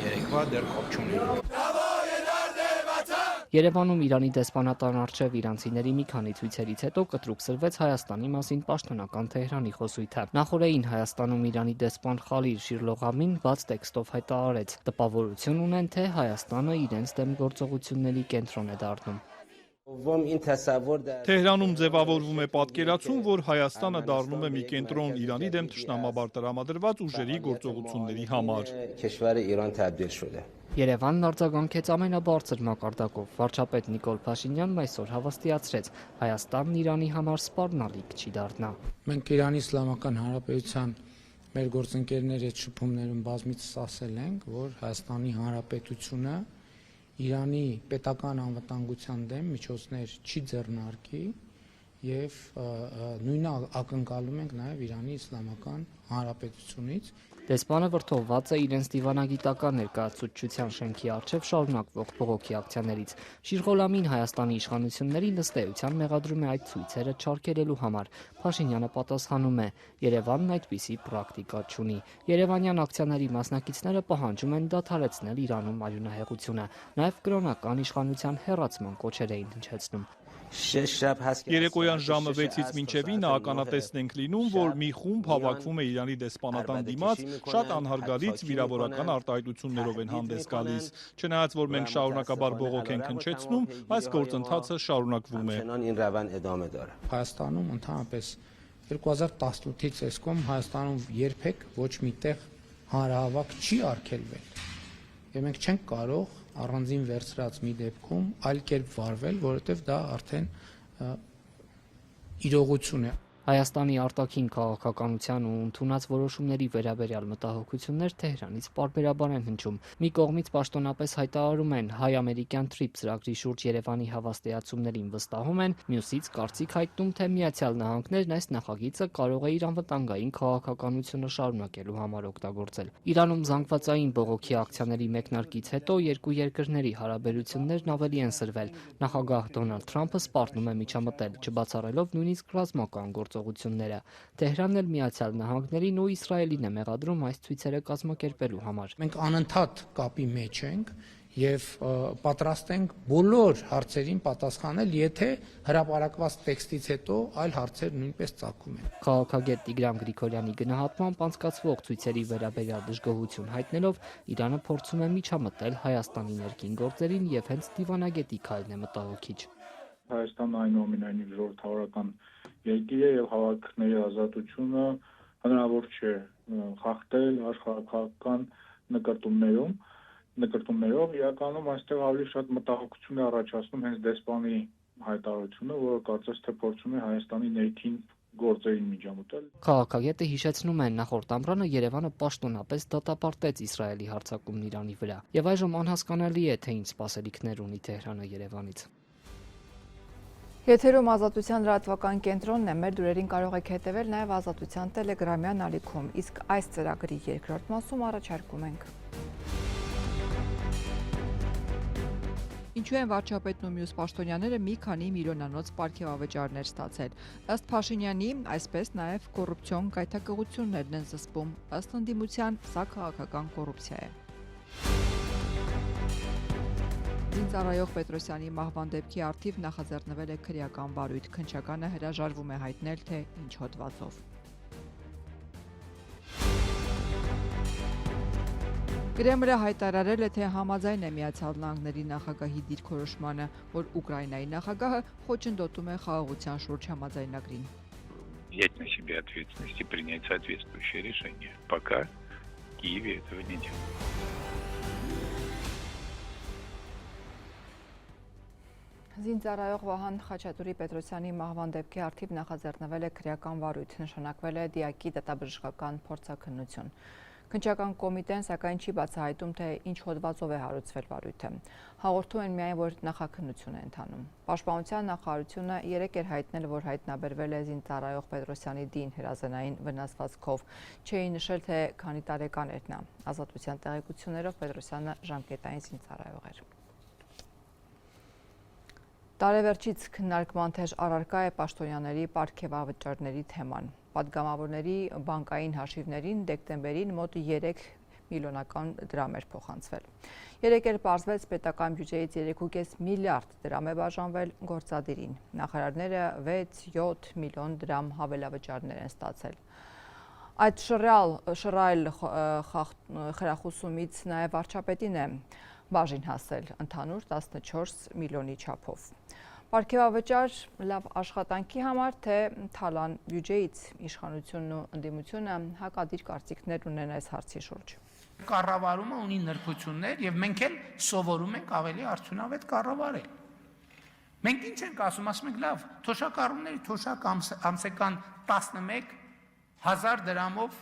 S9: երեկվա դեռ կապ չունենք։
S15: Երևանում Իրանի դեսպանատան առջև իրանցիների մի քանի ցույցերից հետո կտրուկ սրվեց Հայաստանի մասին պաշտոնական Թեհրանի խոսույթը։ Նախորդին Հայաստանում Իրանի դեսպան Խալիլ Շիրլողամին բաց տեքստով հայտարարեց. տպավորություն ունեն, թե Հայաստանը իրենց դեմ գործողությունների կենտրոն է դառնում։
S14: Թեհրանում ձևավորվում է պատկերացում, որ Հայաստանը դառնում է մի կենտրոն Իրանի դեմ թշնամաբար տրամադրված ուժերի գործողությունների համար։
S15: Երևանն արձագանքեց ամենաբարձր մակարդակով։ Վարչապետ Նիկոլ Փաշինյանն այսօր հավաստիացրեց. Հայաստանն Իրանի համար սպառնալիք չի դառնա։
S2: Մենք Իրանի Իսլամական Հանրապետության մեր գործընկերների հետ շփումներում բազմիցս ասել ենք, որ Հայաստանի Հանրապետությունը Իրանի պետական անվտանգության դեմ միջոցներ չի ձեռնարկի եւ նույնը ակնկալում ենք նաեւ Իրանի Իսլամական Հանրապետությունից։
S15: Դեսպանը վրդովված է իրենց դիվանագիտական ներկայացուցչության շենքի առջև շարունակվող բողոքի ակցիաներից։ Շիրղոլամին Հայաստանի իշխանություններին ըստ էության մեղադրում է այդ ցույցերը չարգելելու համար։ Փաշինյանը պատասխանում է. Երևանն այդպիսի պրակտիկա չունի։ Երևանյան ակցիաների մասնակիցները պահանջում են դադարեցնել Իրանում արյունահեղությունը։ Նաև կրոնական իշխանության հեռացման կոչեր էին հնչեցնում։
S14: Երեկոյան ժամը 6-ից մինչև 9 ականատեսն ենք լինում, որ մի խումբ հավաքվում է Իրանի դեսպանատան դիմաց, շատ անհարգալից վիրավորական արտահայտություններով են հանդես գալիս։ Չնայած որ մենք շարունակաբար բողոք ենք հնչեցնում, այս գործընթացը շարունակվում է։
S2: Հայաստանում ընդհանրապես 2018-ից այսքոմ Հայաստանում երբեք ոչ միտեղ հանրահավաք չի արգելվել։ եւ մենք չենք կարող առանձին վերցրած մի դեպքում այլ կերպ վարվել, որովհետեւ դա արդեն իրողություն է։
S15: Հայաստանի արտաքին քաղաքականության ու ընդունած որոշումների վերաբերյալ մտահոգություններ Թեհրանից պարբերաբար են հնչում։ Մի կողմից պաշտոնապես հայտարարում են հայ-ամերիկյան TRIPS ծրագրի շուրջ Երևանի հավաստիացումներին վստահում են, մյուսից կարծիք հայտնում, թե Միացյալ Նահանգներն այս նախագիծը կարող է իր անվտանգային քաղաքականությունը շարունակելու համար օգտագործել։ Իրանում զանգվածային բողոքի ակցիաների մեկնարկից հետո երկու երկրների հարաբերություններն ավելի են սրվել։ Նախագահ Դոնալդ Թրամփը սպառնում է միջամտել, չբացառելով նույնիսկ ռազմական գործողությունները։ Թեհրանն էլ Միացյալ Նահանգներին ու Իսրայելին է մեղադրում այս ցույցերը կազմակերպելու համար։
S2: Մենք անընդհատ կապի մեջ ենք եւ պատրաստ ենք բոլոր հարցերին պատասխանել, եթե հրապարակված տեքստից հետո այլ հարցեր նույնպես ծագում են։
S15: Քաղաքագետ Տիգրան Գրիգորյանի գնահատմամբ անցկացվող ցույցերի վերաբերյալ դժգոհություն հայտնելով Իրանը փորձում է միջամտել Հայաստանի ներքին գործերին եւ հենց դիվանագետի քայլն է մտահոգիչ։
S19: Հայաստանը այնուամենայնիվ ժողովրդավարական երկիր է եւ հավաքների ազատությունը հնարավոր չէ խախտել աշխարհակաղակական նկրտումներով իրականում այստեղ ավելի շատ մտահոգություն է առաջացնում հենց դեսպանի հայտարարությունը, որը կարծես թե փորձում է Հայաստանի ներքին գործերին միջամտել։
S15: Քաղաքագետը հիշեցնում է նախորդ ամռանը Երևանը պաշտոնապես դատապարտեց Իսրայելի հարձակումն Իրանի վրա եւ այժմ անհասկանալի է թե ինչ սպասելիքներ ունի Թեհրանը Երևանից։
S1: Եթերում Ազատության լրատվական կենտրոնն է, մեր դուրերին կարող եք հետևել նաև Ազատության տելեգրամյան ալիքում, իսկ այս ծրագրի երկրորդ մասում առաջարկում ենք։ Ինչու են վարչապետն ու մյուս պաշտոնյաները մի քանի միլիոնանոց պարգևավճարներ ստացել։ Ըստ Փաշինյանի, այսպես նաև կոռուպցիոն գայթակղություններն են զսպում, ըստ ընդդիմության սա քաղաքական կոռուպցիա է։ Զինծառայող Պետրոսյանի մահվան դեպքի առթիվ նախաձեռնվել է քրեական վարույթ, քննչականը հրաժարվում է հայտնել, թե ինչ հոդվածով։ Կրեմլը հայտարարել է, թե համաձայն է Միացյալ Նահանգների նախագահի դիրքորոշմանը, որ Ուկրաինայի նախագահը խոչընդոտում է խաղաղության շուրջ համաձայնագրին։
S3: Взять на себя ответственность и принять соответствующее решение. Пока в Киеве этого не делают.
S1: Զինծառայող Վահան Խաչատուրի Պետրոսյանի մահվան դեպքի առթիվ նախաձեռնվել է քրեական վարույթ, նշանակվել է դիակի դատաբժշկական փորձաքննություն։ Քննչական կոմիտեն սակայն չի բացահայտում, թե ինչ հոդվածով է հարուցվել վարույթը։ Հաղորդում են միայն, որ նախաքննություն է ընթանում։ Պաշտպանության նախարարությունը երեկ էր հայտնել, որ հայտնաբերվել է զինծառայող Պետրոսյանի դին հրազենային վնասվածքով։ Չէի նշել, թե քանի տարեկան էր նա։ Ազատության տեղեկություններով Պետրոսյանը ժամկետային զինծառայող էր։ Տարեվերջից քննարկման թեժ առարկա է պաշտոնյաների պարգևավճարների թեման։ Պատգամավորների բանկային հաշիվներին դեկտեմբերին մոտ 3 միլիոնական դրամ էր փոխանցվել։ Երեկ էլ պարզվեց պետական բյուջեից 3.5 միլիարդ դրամ է բաժանվել գործադիրին։ Նախարարները 6-7 միլիոն դրամ հավելավճարներ են ստացել։ Այդ շռայլ խրախուսումից նաև վարչապետին է բաժին հասել ընդհանուր 14 միլիոնի չափով։ Պարգևավճար լավ աշխատանքի համար, թե թալան բյուջեից իշխանությունն ու ընդդիմությունը հակադիր կարծիքներ ունեն այս հարցի շուրջ։
S2: Կառավարումը ունի նրբություններ եւ մենք էլ սովորում ենք ավելի արդյունավետ կառավարել։ Մենք ինչ ենք ասում ենք լավ, թոշակառուների թոշակ ամսական 11,000 դրամով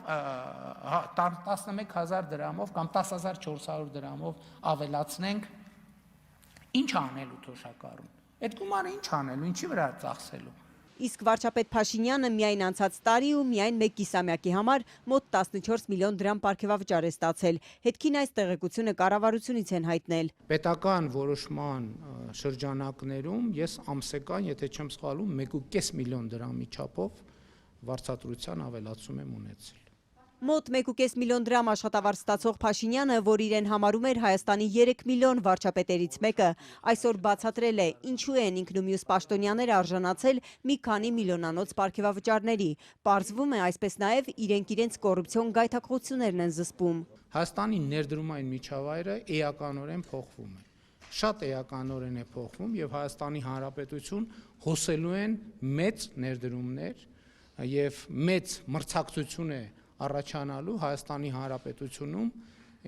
S2: 11,000 դրամով կամ 10,400 դրամով ավելացնենք, ինչ անելու թոշակառուն։ Այդ գումարը ինչ անելու, ինչի վրա ծախսելու։
S20: Իսկ վարչապետ Փաշինյանը միայն անցած տարի ու միայն մեկ կիսամյակի համար մոտ 14 միլիոն դրամ պարգևավճար է ստացել։ Հետքին այս տեղեկությունը կառավարությունից են հայտնել։
S2: Պետական որոշման շրջանակներում ես ամսական, եթե չեմ սխալվում, 1.5 միլիոն դրամի չափով վարձատրության ավելացում եմ ունեցել։
S20: Մոտ 1.5 միլիոն դրամ աշխատավարձ ստացող Փաշինյանը, որ իրեն համարում էր Հայաստանի 3 միլիոն վարչապետերից մեկը, այսօր բացատրել է, ինչու են ինքն ու մյուս պաշտոնյաները արժանացել մի քանի միլիոնանոց պարգևավճարների։ Պարզվում է, այսպես նաև իրենք կոռուպցիոն գայթակղություններն են զսպում։
S2: Հայաստանի ներդրումային միջավայրը էականորեն փոխվում է։ Շատ էականորեն է փոխվում եւ Հայաստանի Հանրապետություն հոսելու են մեծ ներդրումներ եւ մեծ մրցակցություն է առաջանալու Հայաստանի Հանրապետությունում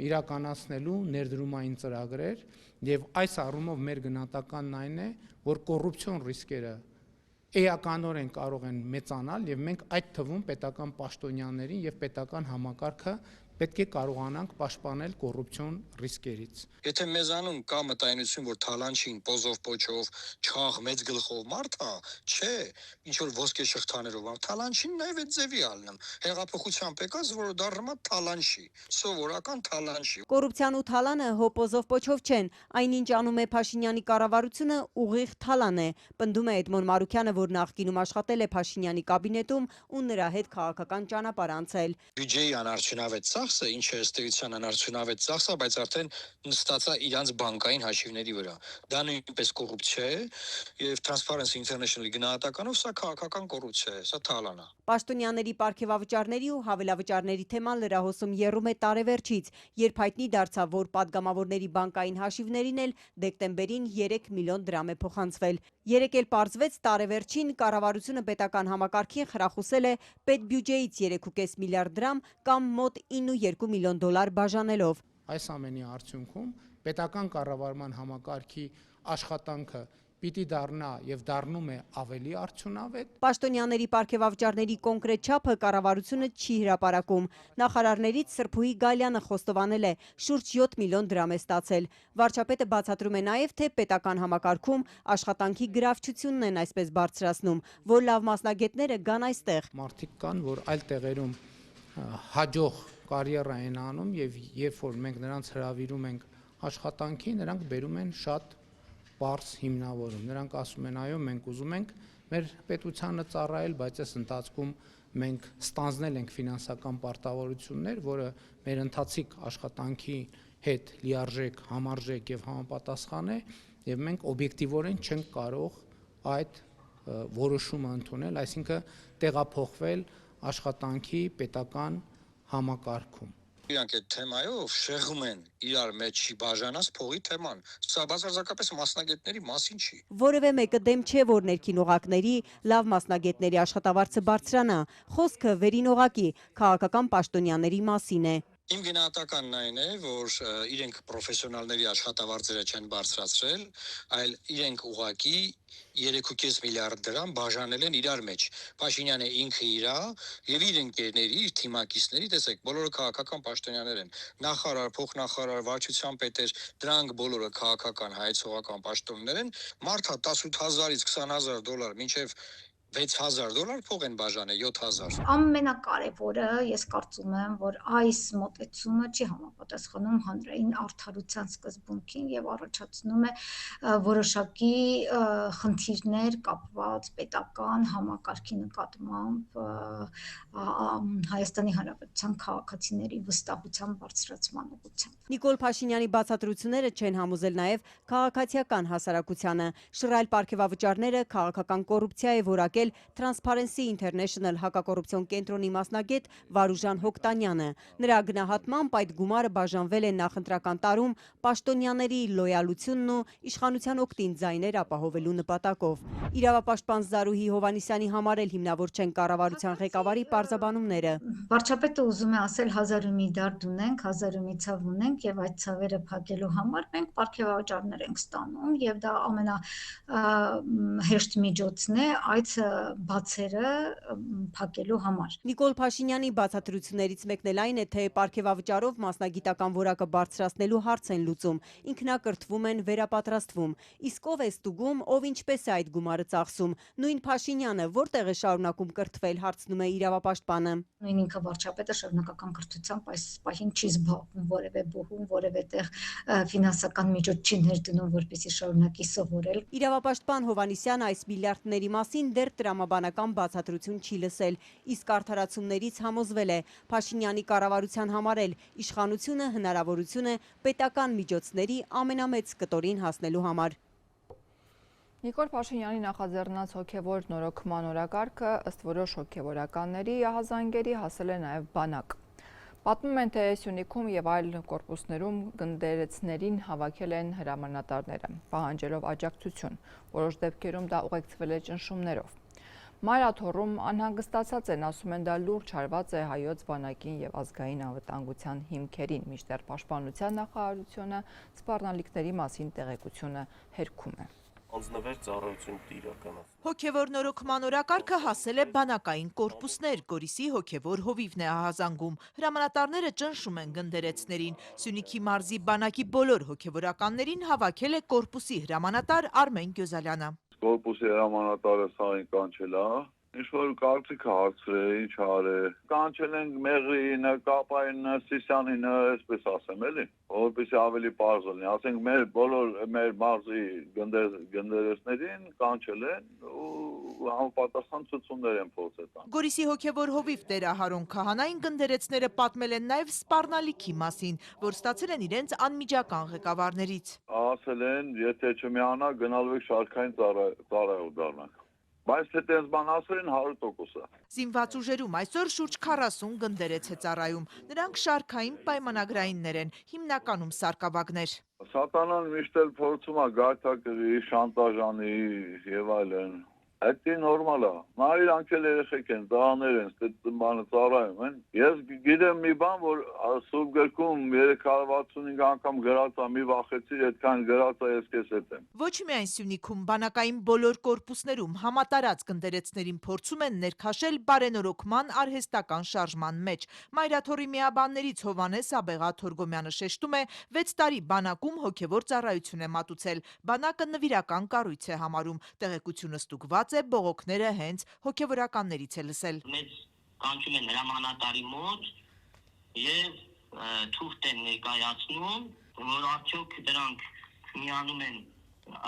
S2: իրականացնելու ներդրումային ծրագրեր եւ այս առումով մեր գնահատականն այն է, որ կոռուպցիոն ռիսկերը էականորեն կարող են մեծանալ եւ մենք այդ թվում պետական պաշտոնյաներին եւ պետական համակարգը պետք է կարողանանք պաշտպանել կոռուպցիոն ռիսկերից։
S21: Եթե մեզանում կա մտայնություն, որ թալանչին, պոզով, պոչով, չաղ, մեծ գլխով մարդ է, չէ, ինչ որ ոսկե շղթաներով, թալանչին նաև այդ ձևի ալնեմ։ Հեղափոխությամբ եկած, որ դառնա թալանչի, սովորական թալանչի։
S20: Կոռուպցիան ու թալանը հոպոզով պոչով չեն, այնինչ անում է Փաշինյանի կառավարությունը ուղիղ թալան է, պնդում է Էդմոն Մարուքյանը, որ նախկինում աշխատել է Փաշինյանի կաբինետում ու նրա հետ քաղաքական ճանապարհ անցել։
S21: Բյուջեի անարդյունավետ ծախսը, ինչը ըստ էության անարդյունավետ ծախս է, բայց արդեն նստածա իրանց բանկային հաշիվների վրա։ Դա նույնպես կոռուպցիա է եւ Transparency International-ի գնահատականով սա քաղաքական կոռուպցիա է, սա թալան է։
S20: Պաշտոնյաների պարգևավճարների ու հավելավճարների թեման լրահոսում եռում է տարեվերջից, երբ հայտնի դարձավ, որ պատգամավորների բանկային հաշիվներին էլ դեկտեմբերին 3 միլիոն դրամ է փոխանցվել։ Երեկ էլ պարզվեց տարեվերջին կառավարությունը պետական համակարգին խրախուսել է պետբյուջեից 3.5 միլիարդ դրամ կամ մոտ 9.2 միլիոն դոլար բաժանելով։
S2: Այս ամենի արդյունքում պետական կառավարման համակարգի աշխատանքը պիտի դառնա եւ դառնում է ավելի արդյունավետ։
S20: Պաշտոնյաների պարգևավճարների կոնկրետ չափը կառավարությունը չի հրապարակում։ Նախարարներից Սրբուհի Գալյանը խոստովանել է, շուրջ 7 միլիոն դրամ է ստացել։ Վարչապետը բացատրում է նաեւ, թե պետական համակարգում աշխատանքի գրավչությունն են այսպես բարձրացնում, որ լավ մասնագետները գան այստեղ։
S2: Մարդիկ կան, որ այլ տեղերում հաջող կարիերա են անում եւ երբ որ մենք նրանց հրավիրում ենք աշխատանքի, նրանք բերում են շատ բարձ հիմնավորում։ Նրանք ասում են, այո, մենք ուզում ենք մեր պետությանը ծառայել, բայց այս ընթացքում մենք ստանձնել ենք ֆինանսական պարտավորություններ, որը մեր ընթացիկ աշխատանքի հետ լիարժեք, համարժեք եւ համապատասխան է, եւ մենք օբյեկտիվորեն չենք կարող այդ որոշումը ընդունել, այսինքն տեղափոխվել աշխատանքի պետական համակարգում։
S21: Իրանք այդ թեմայով շեղում են իրար մեջ չի բաժանած փողի թեման։ Սա բացարձակապես մասնագետների մասին չի։
S20: Որևէ մեկը դեմ չէ, որ ներքին օղակների, լավ մասնագետների աշխատավարձը բարձրանա։ Խոսքը վերին օղակի, քաղաքական պաշտոնյաների մասին է։
S21: Իմ գնահատականն այն է, որ իրենք պրոֆեսիոնալների աշխատավարձերը չեն բարձրացրել, այլ իրենք ուղղակի 3.5 միլիարդ դրամ բաժանել են իրար մեջ։ Փաշինյանը ինքը իրա եւ իր ընկերների, իր թիմակիցների, տեսեք, բոլորը քաղաքական պաշտոնյաներ են։ Նախարար, փոխնախարար, վարչության պետեր, դրանք բոլորը քաղաքական հայեցողական պաշտոններ են։ Մարդը 18000-ից 20000 դոլար մինչեւ 6000 դոլար փող են բաժանել 7000։
S8: Ամենակարևորը ես կարծում եմ, որ այս մոտեցումը չի համապատասխանում հանրային արդարության սկզբունքին եւ առաջացնում է որոշակի խնդիրներ կապված պետական համակարգի նկատմամբ Հայաստանի Հանրապետության քաղաքացիների վստահության բարձրացման ուղղությամբ։
S20: Նիկոլ Փաշինյանի բացատրությունները չեն համոզել նաեւ քաղաքացիական հասարակությանը։ Շռայլ պարգևավճարները քաղաքական կոռուպցիա է որակել Transparency International հակակոռուպցիոն կենտրոնի մասնագետ Վարուժան Հոկտանյանը։ Նրա գնահատմամբ այդ գումարը բաժանվել է նախընտրական տարում պաշտոնյաների լոյալությունն ու իշխանության օգտին ձայներ ապահովելու նպատակով։ Իրավապաշտպան Զարուհի Հովանիսյանի համար էլ հիմնավոր չեն կառավարության ղեկավարի պարզաբանումները։
S8: Վարչապետը ուզում է ասել 1000 մի դարդ ունենք, 1000 ցավ ունենք եւ այդ ցավերը փակելու համար մենք պարգևավճարներ ենք ստանում եւ դա ամենահեշտ միջոցն է այդ բացերը փակելու համար։
S20: Նիկոլ Փաշինյանի բացատրություններից մեկն էլ այն է, թե պարգևավճարով մասնագիտական որակը բարձրացնելու հարց են լուծում, ինքնակրթվում են, վերապատրաստվում։ Իսկ ով է ստուգում, ով ինչպես է այդ գումարը ծախսում։ Նույն Փաշինյանը որտեղ է շարունակում կրթվել, հարցնում է իրավապաշտպանը։
S8: Նույն ինքը վարչապետը շարունակական կրթությամբ այս պահին չի զբաղվում որևէ բուհում, որևէ տեղ ֆինանսական միջոց չի ներդնում, որպեսզի շարունակի սովորել։
S20: Իրավապաշտպան Հովանիսյանը այս միլիարդների մասին դեռ տրամաբանական բացատրություն չի լսել, իսկ արդարացումներից համոզվել է Փաշինյանի կառավարության համար էլ իշխանությունը հնարավորություն է պետական միջոցների ամենամեծ կտորին հասնելու համար։
S1: Նիկոլ Փաշինյանի նախաձեռնած հոգևոր նորոգման օրակարգը ըստ որոշ հոգևորականների ահազանգերի հասել է նաև բանակ։ Պատմում են, թե Սյունիքում եւ այլ կորպուսներում գնդերեցներին հավաքել են հրամանատարները, պահանջելով աջակցություն, որոշ դեպքերում դա ուղեկցվել է ճնշումներով։ Մայրաթոռում անհանգստացած են, ասում են դա լուրջ հարված է հայոց բանակին եւ ազգային անվտանգության հիմքերին, մինչդեռ Պաշտպանության նախարարությունը սպառնալիքների մասին տեղեկությունը հերքում է։
S5: Անձնվեր ծառայություն իրականացնել։
S22: Հոգևոր նորոգման օրակարգը հասել է բանակային կորպուսներ, Գորիսի հոգևոր հովիվն է ահազանգում։ Հրամանատարները ճնշում են գնդերեցներին։ Սյունիքի մարզի բանակի բոլոր հոգևորականներին հավաքել է կորպուսի հրամանատար Արմեն Գյոզալյանը։
S23: Կորպուսի հրամանատարը սային կանչել է, ինչ-որ կարծիք հարցրել, ինչ արել։ Կանչել ենք Մեղրիինը, Կապայինը, Սիսյանինը, այսպես ասեմ, էլի, որպեսզի ավելի պարզ լինի։ Ասենք մեր բոլոր մեր մարզի գնդերեսներին կանչել են ու համապատասխան ցուցումներ են փոխել տան։
S22: Գորիսի հոգևոր հովիվ Տեր Ահարոն Քահանային գնդերեցները պատմել են նաև սպառնալիքի մասին, որ ստացել են իրենց անմիջական ղեկավարներից։
S23: Ասել են, եթե չմիանա, գնալու եք շարքային ծառայող դառնանք։ Բայց թե տես բան ասել են 100%։
S22: Զինված ուժերում այսօր շուրջ 40 գնդերեց է ծառայում։ Նրանք շարքային պայմանագրայիններ են, հիմնականում սարկաբագներ։
S23: Սատանան միշտ էլ փորձում է գայթակղի, շանտաժանի եւ այլն։ Դա նորմալ է։ Նա իրանք էլ երեխեք են, ծառաներ են, բանը ծառայում են։ Ես գիտեմ մի բան, որ Սուրբ գրքում 365 անգամ գրած է, մի վախեցիր, այդքան գրած է, ես քեզ հետ եմ։
S22: Ոչ միայն Սյունիքում, բանակային բոլոր կորպուսներում համատարած գնդերեցներին փորձում են ներքաշել բարենորոգման արհեստական շարժման մեջ։ Մայրաթոռի միաբաններից Հովանես Աբեղա Թորգոմյանը շեշտում է, 6 տարի բանակում հոգևոր ծառայություն է մատուցել։ Բանակը նվիրական կառույց է համարում, տեղեկությունը ստուգված է բողոքները հենց հոգևորականներից է լսել։
S24: Մեծ կանչում են հրամանատարի մոտ եւ թուղթ են ներկայացնում, որ արդյոք դրանք միանում են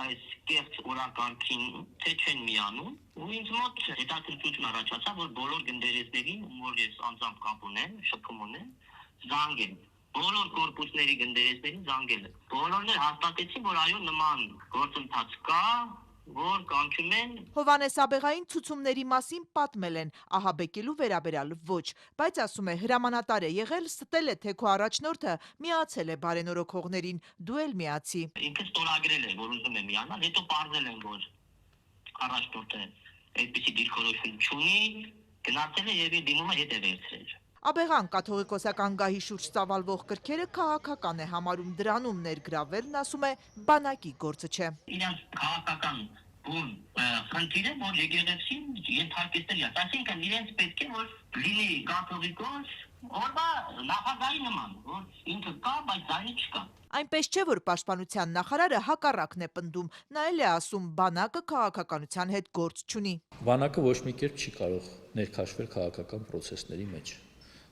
S24: այս կեղծ օրակարգին, թե չեն միանում։ Ու ինձ մոտ հետաքրքրություն առաջացավ, որ բոլոր գնդերեցներին, որ ես անձամբ կապ ունեմ, շփում ունեմ, զանգել։ Բոլոր կորպուսների գնդերեցներին զանգել է։ Բոլորն էլ հաստատեցին, որ այո նման գործընթաց կա, որ կանչում են։
S22: Հովանես Աբեղային ցուցումների մասին պատմել են, ահաբեկելու վերաբերյալ ոչ, բայց ասում է հրամանատար է եղել, ստել է թե քո առաջնորդը միացել է բարենորոգողներին, դու էլ միացի։
S24: Ինքը ստորագրել է, որ ուզում է միանալ, հետո պարզել են, որ առաջնորդը այդպիսի դիրքորոշում չունի, գնացել է եւ դիմումը հետ է վերցրել։
S22: Աբեղան կաթողիկոսական գահի շուրջ ծավալվող կրքերը քաղաքական է համարում, դրանում ներգրավելն ասում է բանակի գործը չէ։
S24: Իրանց քաղաքական բուն խնդիրը, որ եկեղեցին ենթարկեցել է, այսինքն իրենց պետք է որ լինի կաթողիկոս, օրվա նախագահի նման, որ ինքը կա, բայց ձայնը չկա։
S22: Այնպես չէ, որ Պաշտպանության նախարարը հակառակն է պնդում, նա էլ է ասում բանակը քաղաքականության հետ գործ չունի։
S18: Բանակը ոչ մի կերպ չի կարող ներքաշվել քաղաքական process-ների մեջ։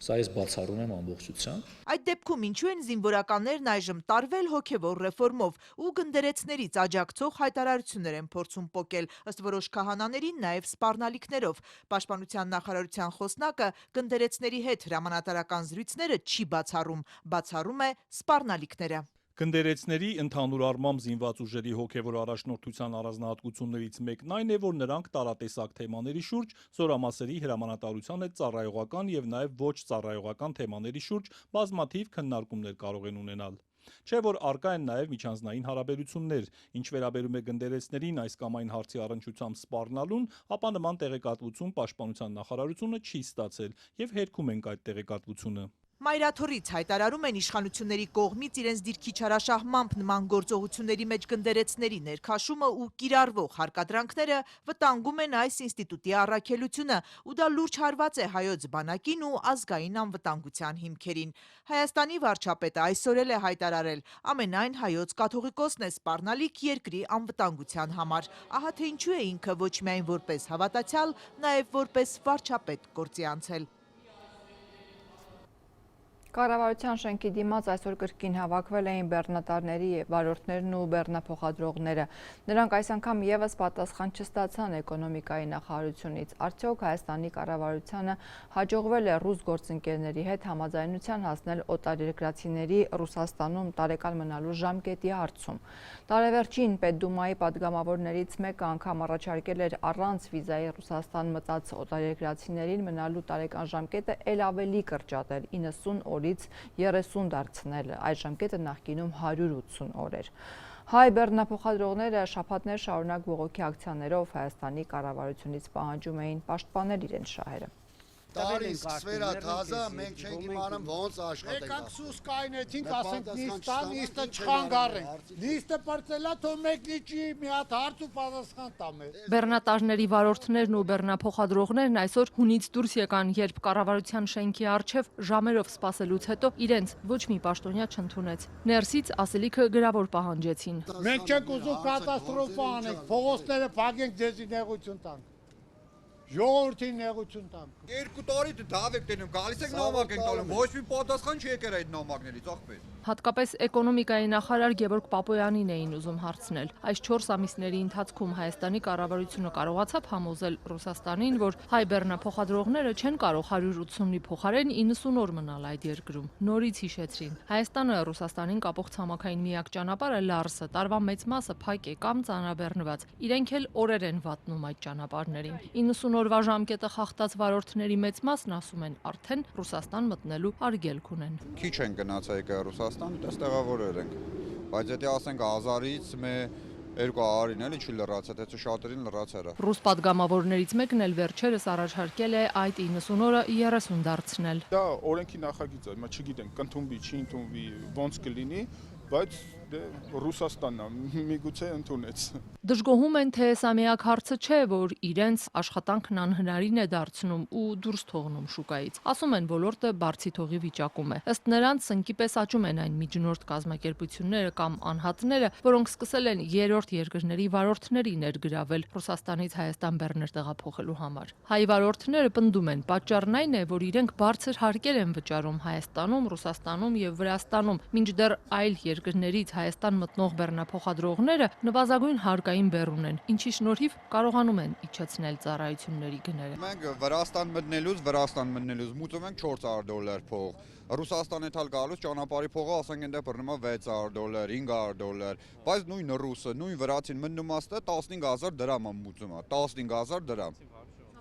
S18: Սա ես բացառում եմ ամբողջությամբ։
S22: Այդ դեպքում ինչու են զինվորականներն այժմ տարվել հոգևոր ռեֆորմով ու գնդերեցներից աջակցող հայտարարություններ են փորձում պոկել, ըստ որոշ քահանաների նաև սպառնալիքներով։ Պաշտպանության նախարարության խոսնակը գնդերեցների հետ հրամանատարական զրույցները չի բացառում է սպառնալիքները։
S14: Գնդերեցների ընդհանուր առմամբ զինված ուժերի հոգևոր առաջնորդության առանձնահատկություններից մեկն այն է, որ նրանք տարատեսակ թեմաների շուրջ, զորամասերի հրամանատարության հետ ծառայողական եւ նաեւ ոչ ծառայողական թեմաների շուրջ բազմաթիվ քննարկումներ կարող են ունենալ։ Չէ՞ որ արկա են նաև միջանձնային հարաբերություններ, ինչ վերաբերում է գնդերեցներին այս կամ այն հարցի առնչությամբ սպառնալուն, ապա նման տեղեկատվություն Պաշտպանության նախարարությունը չի ստացել եւ հերքում ենք այդ տեղեկատվությունը։
S22: Մայրաթոռից հայտարարում են իշխանությունների կողմից իրենց դիրքի չարաշահմամբ նման գործողությունների մեջ գնդերեցների ներքաշումը ու կիրառվող հարկադրանքները վտանգում են այս ինստիտուտի առաքելությունը ու դա լուրջ հարված է հայոց բանակին ու ազգային անվտանգության հիմքերին։ Հայաստանի վարչապետը այսօր էլ է հայտարարել, ամենայն հայոց կաթողիկոսն է սպառնալիք երկրի անվտանգության համար։ Ահա թե ինչու է ինքը ոչ միայն որպես հավատացյալ, նաև որպես վարչապետ գործի անցել։
S1: Կառավարության շենքի դիմաց այսօր կրկին հավաքվել էին բեռնատարների վարորդներն ու բեռնափոխադրողները։ Նրանք այս անգամ եւս պատասխան չստացան էկոնոմիկայի նախարարությունից։ Արդյոք Հայաստանի կառավարությանը հաջողվել է ռուս գործընկերների հետ համաձայնության հասնել օտարերկրացիների Ռուսաստանում տարեկան մնալու ժամկետի հարցում։ Տարեվերջին Պետդումայի падգամավորներից մեկը անգամ առաջարկել էր առանց վիզայի Ռուսաստան մտած օտարերկրացիներին մնալու տարեկան ժամկետը ել ավելի կրճատել 90 օր օրից 30 դարձնել, այդ ժամկետը նախկինում 180 օր էր։ Հայ բեռնափոխադրողները շաբաթներ շարունակ բողոքի ակցիաներով Հայաստանի կառավարությունից պահանջում էին պաշտպանել իրենց շահերը։
S4: Տարին սկսվերա թազա, մենք չենք իմանում ոնց աշխատենք։
S10: Եկանք սուս կայնեցինք, ասենք նիստը չխանգարենք։ Նիստը պրծելա, թող մեկնի չի մի հատ հարց ու պատասխան տամ է։
S13: Բեռնատարների վարորդներն ու բեռնափոխադրողներն այսօր հունից դուրս եկան, երբ կառավարության շենքի առջև ժամերով սպասելուց հետո իրենց ոչ մի պաշտոնյա չընդունեց։ Ներսից ասելիքը գրավոր պահանջեցին։
S10: Մենք չենք ուզում կատաստրոֆա անենք, փողոցները փակենք, ձեզի նեղություն տանք։ Ժողովրդին նեղություն տանք։
S4: 2 տարի դավեք տենում, գալիս եք նամակ ենք տալում, ոչ մի պատասխան չի եկել այդ նամակներից, ախպեր։
S13: Հատկապես էկոնոմիկայի նախարար Գևորգ Պապոյանին էին ուզում հարցնել։ Այս 4 ամիսների ընթացքում Հայաստանի կառավարությունը կարողացավ համոզել Ռուսաստանին, որ հայ բեռնափոխադրողները չեն կարող 180-ի փոխարեն 90 օր մնալ այդ երկրում։ Նորից հիշեցրին։ Հայաստանը Ռուսաստանին կապող ցամաքային միակ ճանապարհը Լարսը, տարվա մեծ մասը փակ է կամ ծանրաբեռնված։ Իրենք էլ օրեր են վատնում այդ ճանապարհներին։ 90 օրվա ժամկետը խախտած վարորդների մեծ մասն ասում են արդեն Ռուսաստան մտնելու արգելք ունեն։
S11: Քիչ են գնացել Ռուսաստան, դες տեղավորեր ենք։ Բայց եթե ասենք 1000-ից մե 200-ին էլի չի լրացել, թե շատերին լրացել է։
S13: Ռուս падգամավորներից մեկն էլ վերջերս առաջարկել է այդ 90 օրը 30 դարձնել։
S14: Դա օրենքի նախագիծ է, հիմա չգիտենք, կընդունվի, չի ընդունվի, ոնց կլինի, բայց Ռուսաստանն է, միգուցե ընդունեց։
S13: Դժգոհում են, թե սա միակ հարցը չէ, որ իրենց աշխատանքն անհնարին է դարձնում ու դուրս թողնում շուկայից։ Ասում են, ոլորտը բարձի թողի վիճակում է։ Ըստ նրանց սնկի պես աճում են այն միջնորդ կազմակերպությունները կամ անհատները, որոնք սկսել են երրորդ երկրների վարորդների ներգրավել Ռուսաստանից Հայաստան բեռներ տեղափոխելու համար։ Հայ վարորդները պնդում են, պատճառն այն է, որ իրենք բարձր հարկեր են վճարում Հայաստանում, Ռուսաստանում եւ Վրաստանում, մինչդեռ այլ երկրներից Հայաստան մտնող բեռնափոխադրողները նվազագույն հարկային բեռ ունեն, ինչի շնորհիվ կարողանում են իջեցնել ծառայությունների գները։
S11: Մենք Վրաստան մտնելուց մուծում ենք $400 փող։ Ռուսաստան էլ գալուց ճանապարհի փողը ասենք այնտեղ բռնում է $600, $500, բայց նույն ռուսը, նույն վրացին մնում աստը 15000 դրամ է մուծում, 15000 դրամ։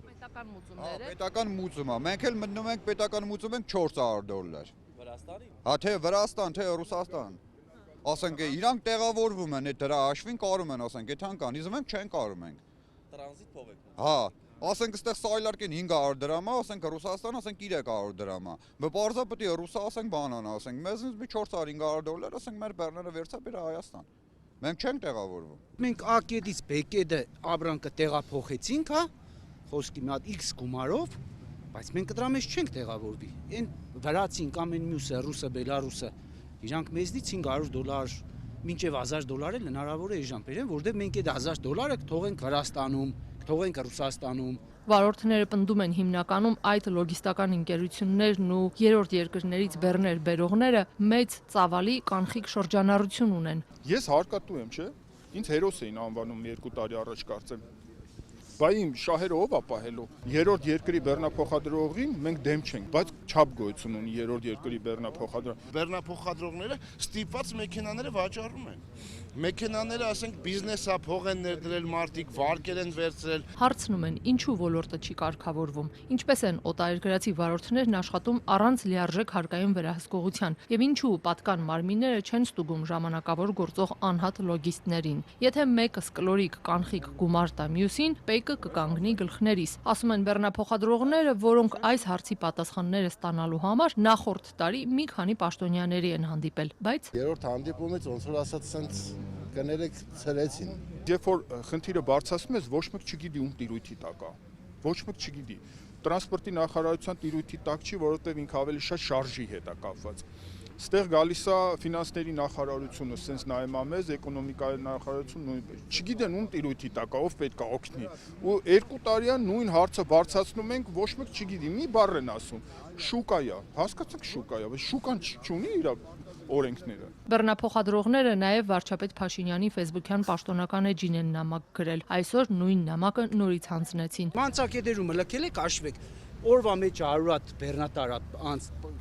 S13: Պետական մուծումները։
S11: Պետական մուծում է։ Մենք էլ մնում ենք պետական մուծում ենք $400։
S5: Վրաստանի։
S11: Հա թե Վրաստան, թե Ռուսաստան։ Ասենք իրանք տեղավորվում են, այդ դրա հաշվին կարում են, ասենք, եթե անկանիզմ ենք, չեն կարում ենք։
S5: Տրանզիտ փող եք։
S11: Հա, ասենք այստեղ սայլարկեն 500 դրամ է, ասենք Ռուսաստան, ասենք 300 դրամ է։ Բարձա պետք է ռուսը ասենք բանան, ասենք, մեզնից մի $400-500, ասենք մեր բեռները վերցա բերա Հայաստան։ Մենք չենք տեղավորվում։
S12: Մենք A-կետից B-կետը Աբրանքը տեղափոխեցինք, հա, խոսքի մի հատ X գումարով, բայց մենք դրա մեջ չենք տեղավորվի։ Այն վրացին կամ այն մյուսը, ռուսը, բելարուսը իրանք մեզնից $500, մինչև $1000 էլ հնարավոր է էժան բերեն, որտեղ մենք այդ $1000 կթողենք Վրաստանում, կթողենք Ռուսաստանում։
S13: Վարորդները պնդում են հիմնականում այդ լոգիստական ընկերություններն ու երրորդ երկրներից բեռներ բերողները մեծ ծավալի կանխիկ շրջանառություն ունեն։
S14: Ես հարկատու եմ, չէ՞։ Ինձ հերոս էին անվանում 2 տարի առաջ կարծեմ։ Բայց իմ շահերը ով է պահելու։ Երրորդ երկրի բեռնափոխադրողին մենք դեմ չենք, բայց չափ գոյություն ունի երրորդ երկրի բեռնափոխադրող։
S10: Բեռնափոխադրողները ստիպված մեքենաները վաճառում են։ Մեքենաները, ասենք, բիզնեսա փող են ներդրել մարդիկ, վարկեր են վերցրել։
S13: Հարցնում են, ինչու ոլորտը չի կարգավորվում, ինչպես են օտարերկրացի վարորդներն աշխատում առանց լիարժեք հարկային վերահսկողության եւ ինչու պատկան մարմինները չեն ստուգում ժամանակավոր գործող անհատ լոգիստներին։ Եթե մեկը սկլորիկ կանխիկ գումար տա մյուսին, պեկը կկանգնի գլխներիս, ասում են բեռնափոխադրողները, որոնք այս հարցի պատասխանները ստանալու համար նախորդ տարի մի քանի պաշտոնյաների են հանդիպել, բայց
S10: Երրորդ հանդիպումից ոնց որ ասած սենց կներեք ցրեցին։
S14: Երբ որ խնդիրը բարձրացնում ես, ոչ մեկ չգիտի ում տիրույթի տակ է։ Ոչ մեկ չգիտի։ Տրանսպորտի նախարարության տիրույթի տակ չի, որովհետև ինքը ավելի շատ շարժի հետ է կապված։ Ստեղ գալիս է ֆինանսների նախարարությունը, սենց նայում է մեզ, էկոնոմիկայի նախարարությունը նույնպես։ Չգիտեն ում տիրույթի տակ է, ով պետք է օգնի։ Ու 2 տարի նույն հարցը բարձրացնում ենք, ոչ մեկ չգիտի, մի բառ են ասում։ Շուկա է, հասկացեք շուկա է, բայց շուկան չունի իր օրենքները։
S13: Բեռնափոխադրողները նաև վարչապետ Փաշինյանի ֆեյսբուքյան պաշտոնական էջին են նամակ գրել։ Այսօր նույն նամակը նորից հանձնեցին։
S12: Մանցակետերումը լքել եք, հաշվեք։ Օրվա մեջ 100 հատ բեռնատար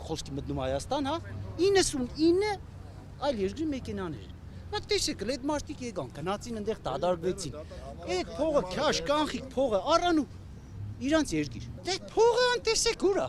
S12: խոսքի մտնում Հայաստան, հա, 99 այլ երկրի մեքենաներ։ Նա տեսեք, այդ մարդիկ եկան, գնացին այնտեղ դադարվեցին։ Այդ փողը քաշ կանխիկ փողը առան ու իրանց երկիր։ Դե փողը անտեսեք ուրա։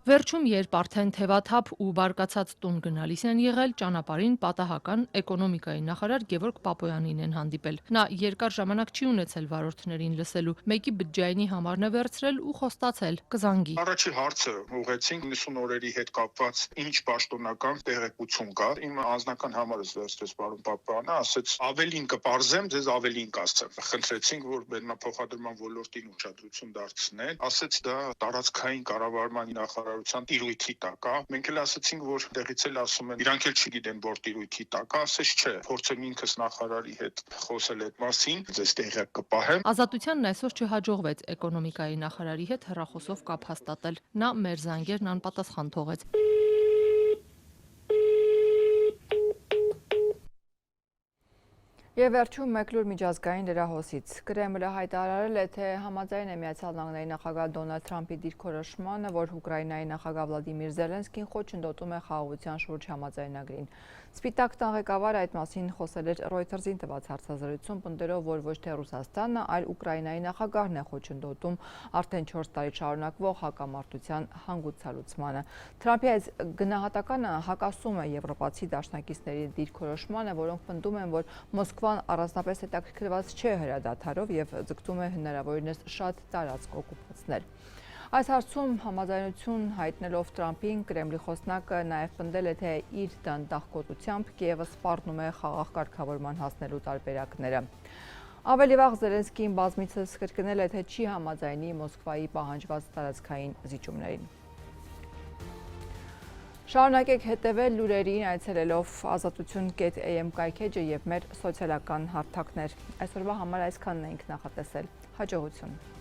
S13: Վերջում, երբ արդեն թևաթափ ու բարգացած տուն գնալիս են եղել, ճանապարհին պատահական էկոնոմիկայի նախարար Գևորգ Պապոյանին են հանդիպել։ Նա երկար ժամանակ չի ունեցել վարորդներին լսելու, մեկի բջջայինի համարն է վերցրել ու խոստացել կզանգի։
S6: Առաջի հարցը ուղեցինք 90 օրերի հետ կապված ինչ պաշտոնական տեղեկություն կա։ Իմ անձնական համարս վերցրեց պարոն Պապոյանը, ասեց ավելին կպարզեմ, ձեզ ավելին կասեմ։ Խնդրեցինք, որ բեռնափոխադրման ոլորտին ուշադրություն դարձնել, ասեց դա տարածքային կառավարման նախարարության տիրույթի տակ է։ Մենք էլ ասացինք, որ տեղից էլ ասում են, իրանք էլ չգիտեն, որ տիրույթի տակ է, ասեց չէ, փորձեմ ինքս նախարարի հետ խոսել այդ մասին, ձեզ տեղյակ կպահեմ։
S13: Ազատությանն այսօր չհաջողվեց էկոնոմիկայի նախարարի հետ հեռախոսով կապ հաստատել։ Նա մեր զանգերն անպատասխան թողեց։
S1: Եվ վերջում մեկ լուր միջազգային լրահոսից։ Կրեմլը հայտարարել է, թե համաձայն է Միացյալ Նահանգների նախագահ Դոնալդ Թրամփի դիրքորոշմանը, որ Ուկրաինայի նախագահ Վլադիմիր Զելենսկին խոչընդոտում է խաղաղության շուրջ համաձայնագրին։ Սպիտակ տան ղեկավարը այդ մասին խոսել էր Reuters-ին տված հարցազրույցում, պնդելով, որ ոչ թե Ռուսաստանը, այլ Ուկրաինայի նախագահն է խոչընդոտում արդեն 4 տարի շարունակվող հակամարտության հանգուցալուծմանը։ Թրամփի այս գնահատականը հակասում է եվրոպացի դաշնակիցների դիրքորոշմանը, որոնք պնդում են, որ Մոսկվան առանձնապես հետաքրքրված չէ հրադադարով եւ ձգտում է հնարավորինս շատ տարածք օկուպացնել։ Այս հարցում համաձայնություն հայտնելով Թրամփին, Կրեմլի խոսնակը նաև պնդել է, թե իր դանդաղկոտությամբ Կիևը սպառնում է խաղաղ կարգավորման հասնելու տարբերակները։ Ավելի վաղ Զելենսկին բազմիցս կրկնել է, թե չի համաձայնի Մոսկվայի պահանջված տարածքային զիջումներին։ Շարունակեք հետևել լուրերին այցելելով azatutun.am կայքեջը եւ մեր սոցիալական հարթակներ։ Այսօրվա համար այսքանն ենք նախատեսել։ Հաջողություն։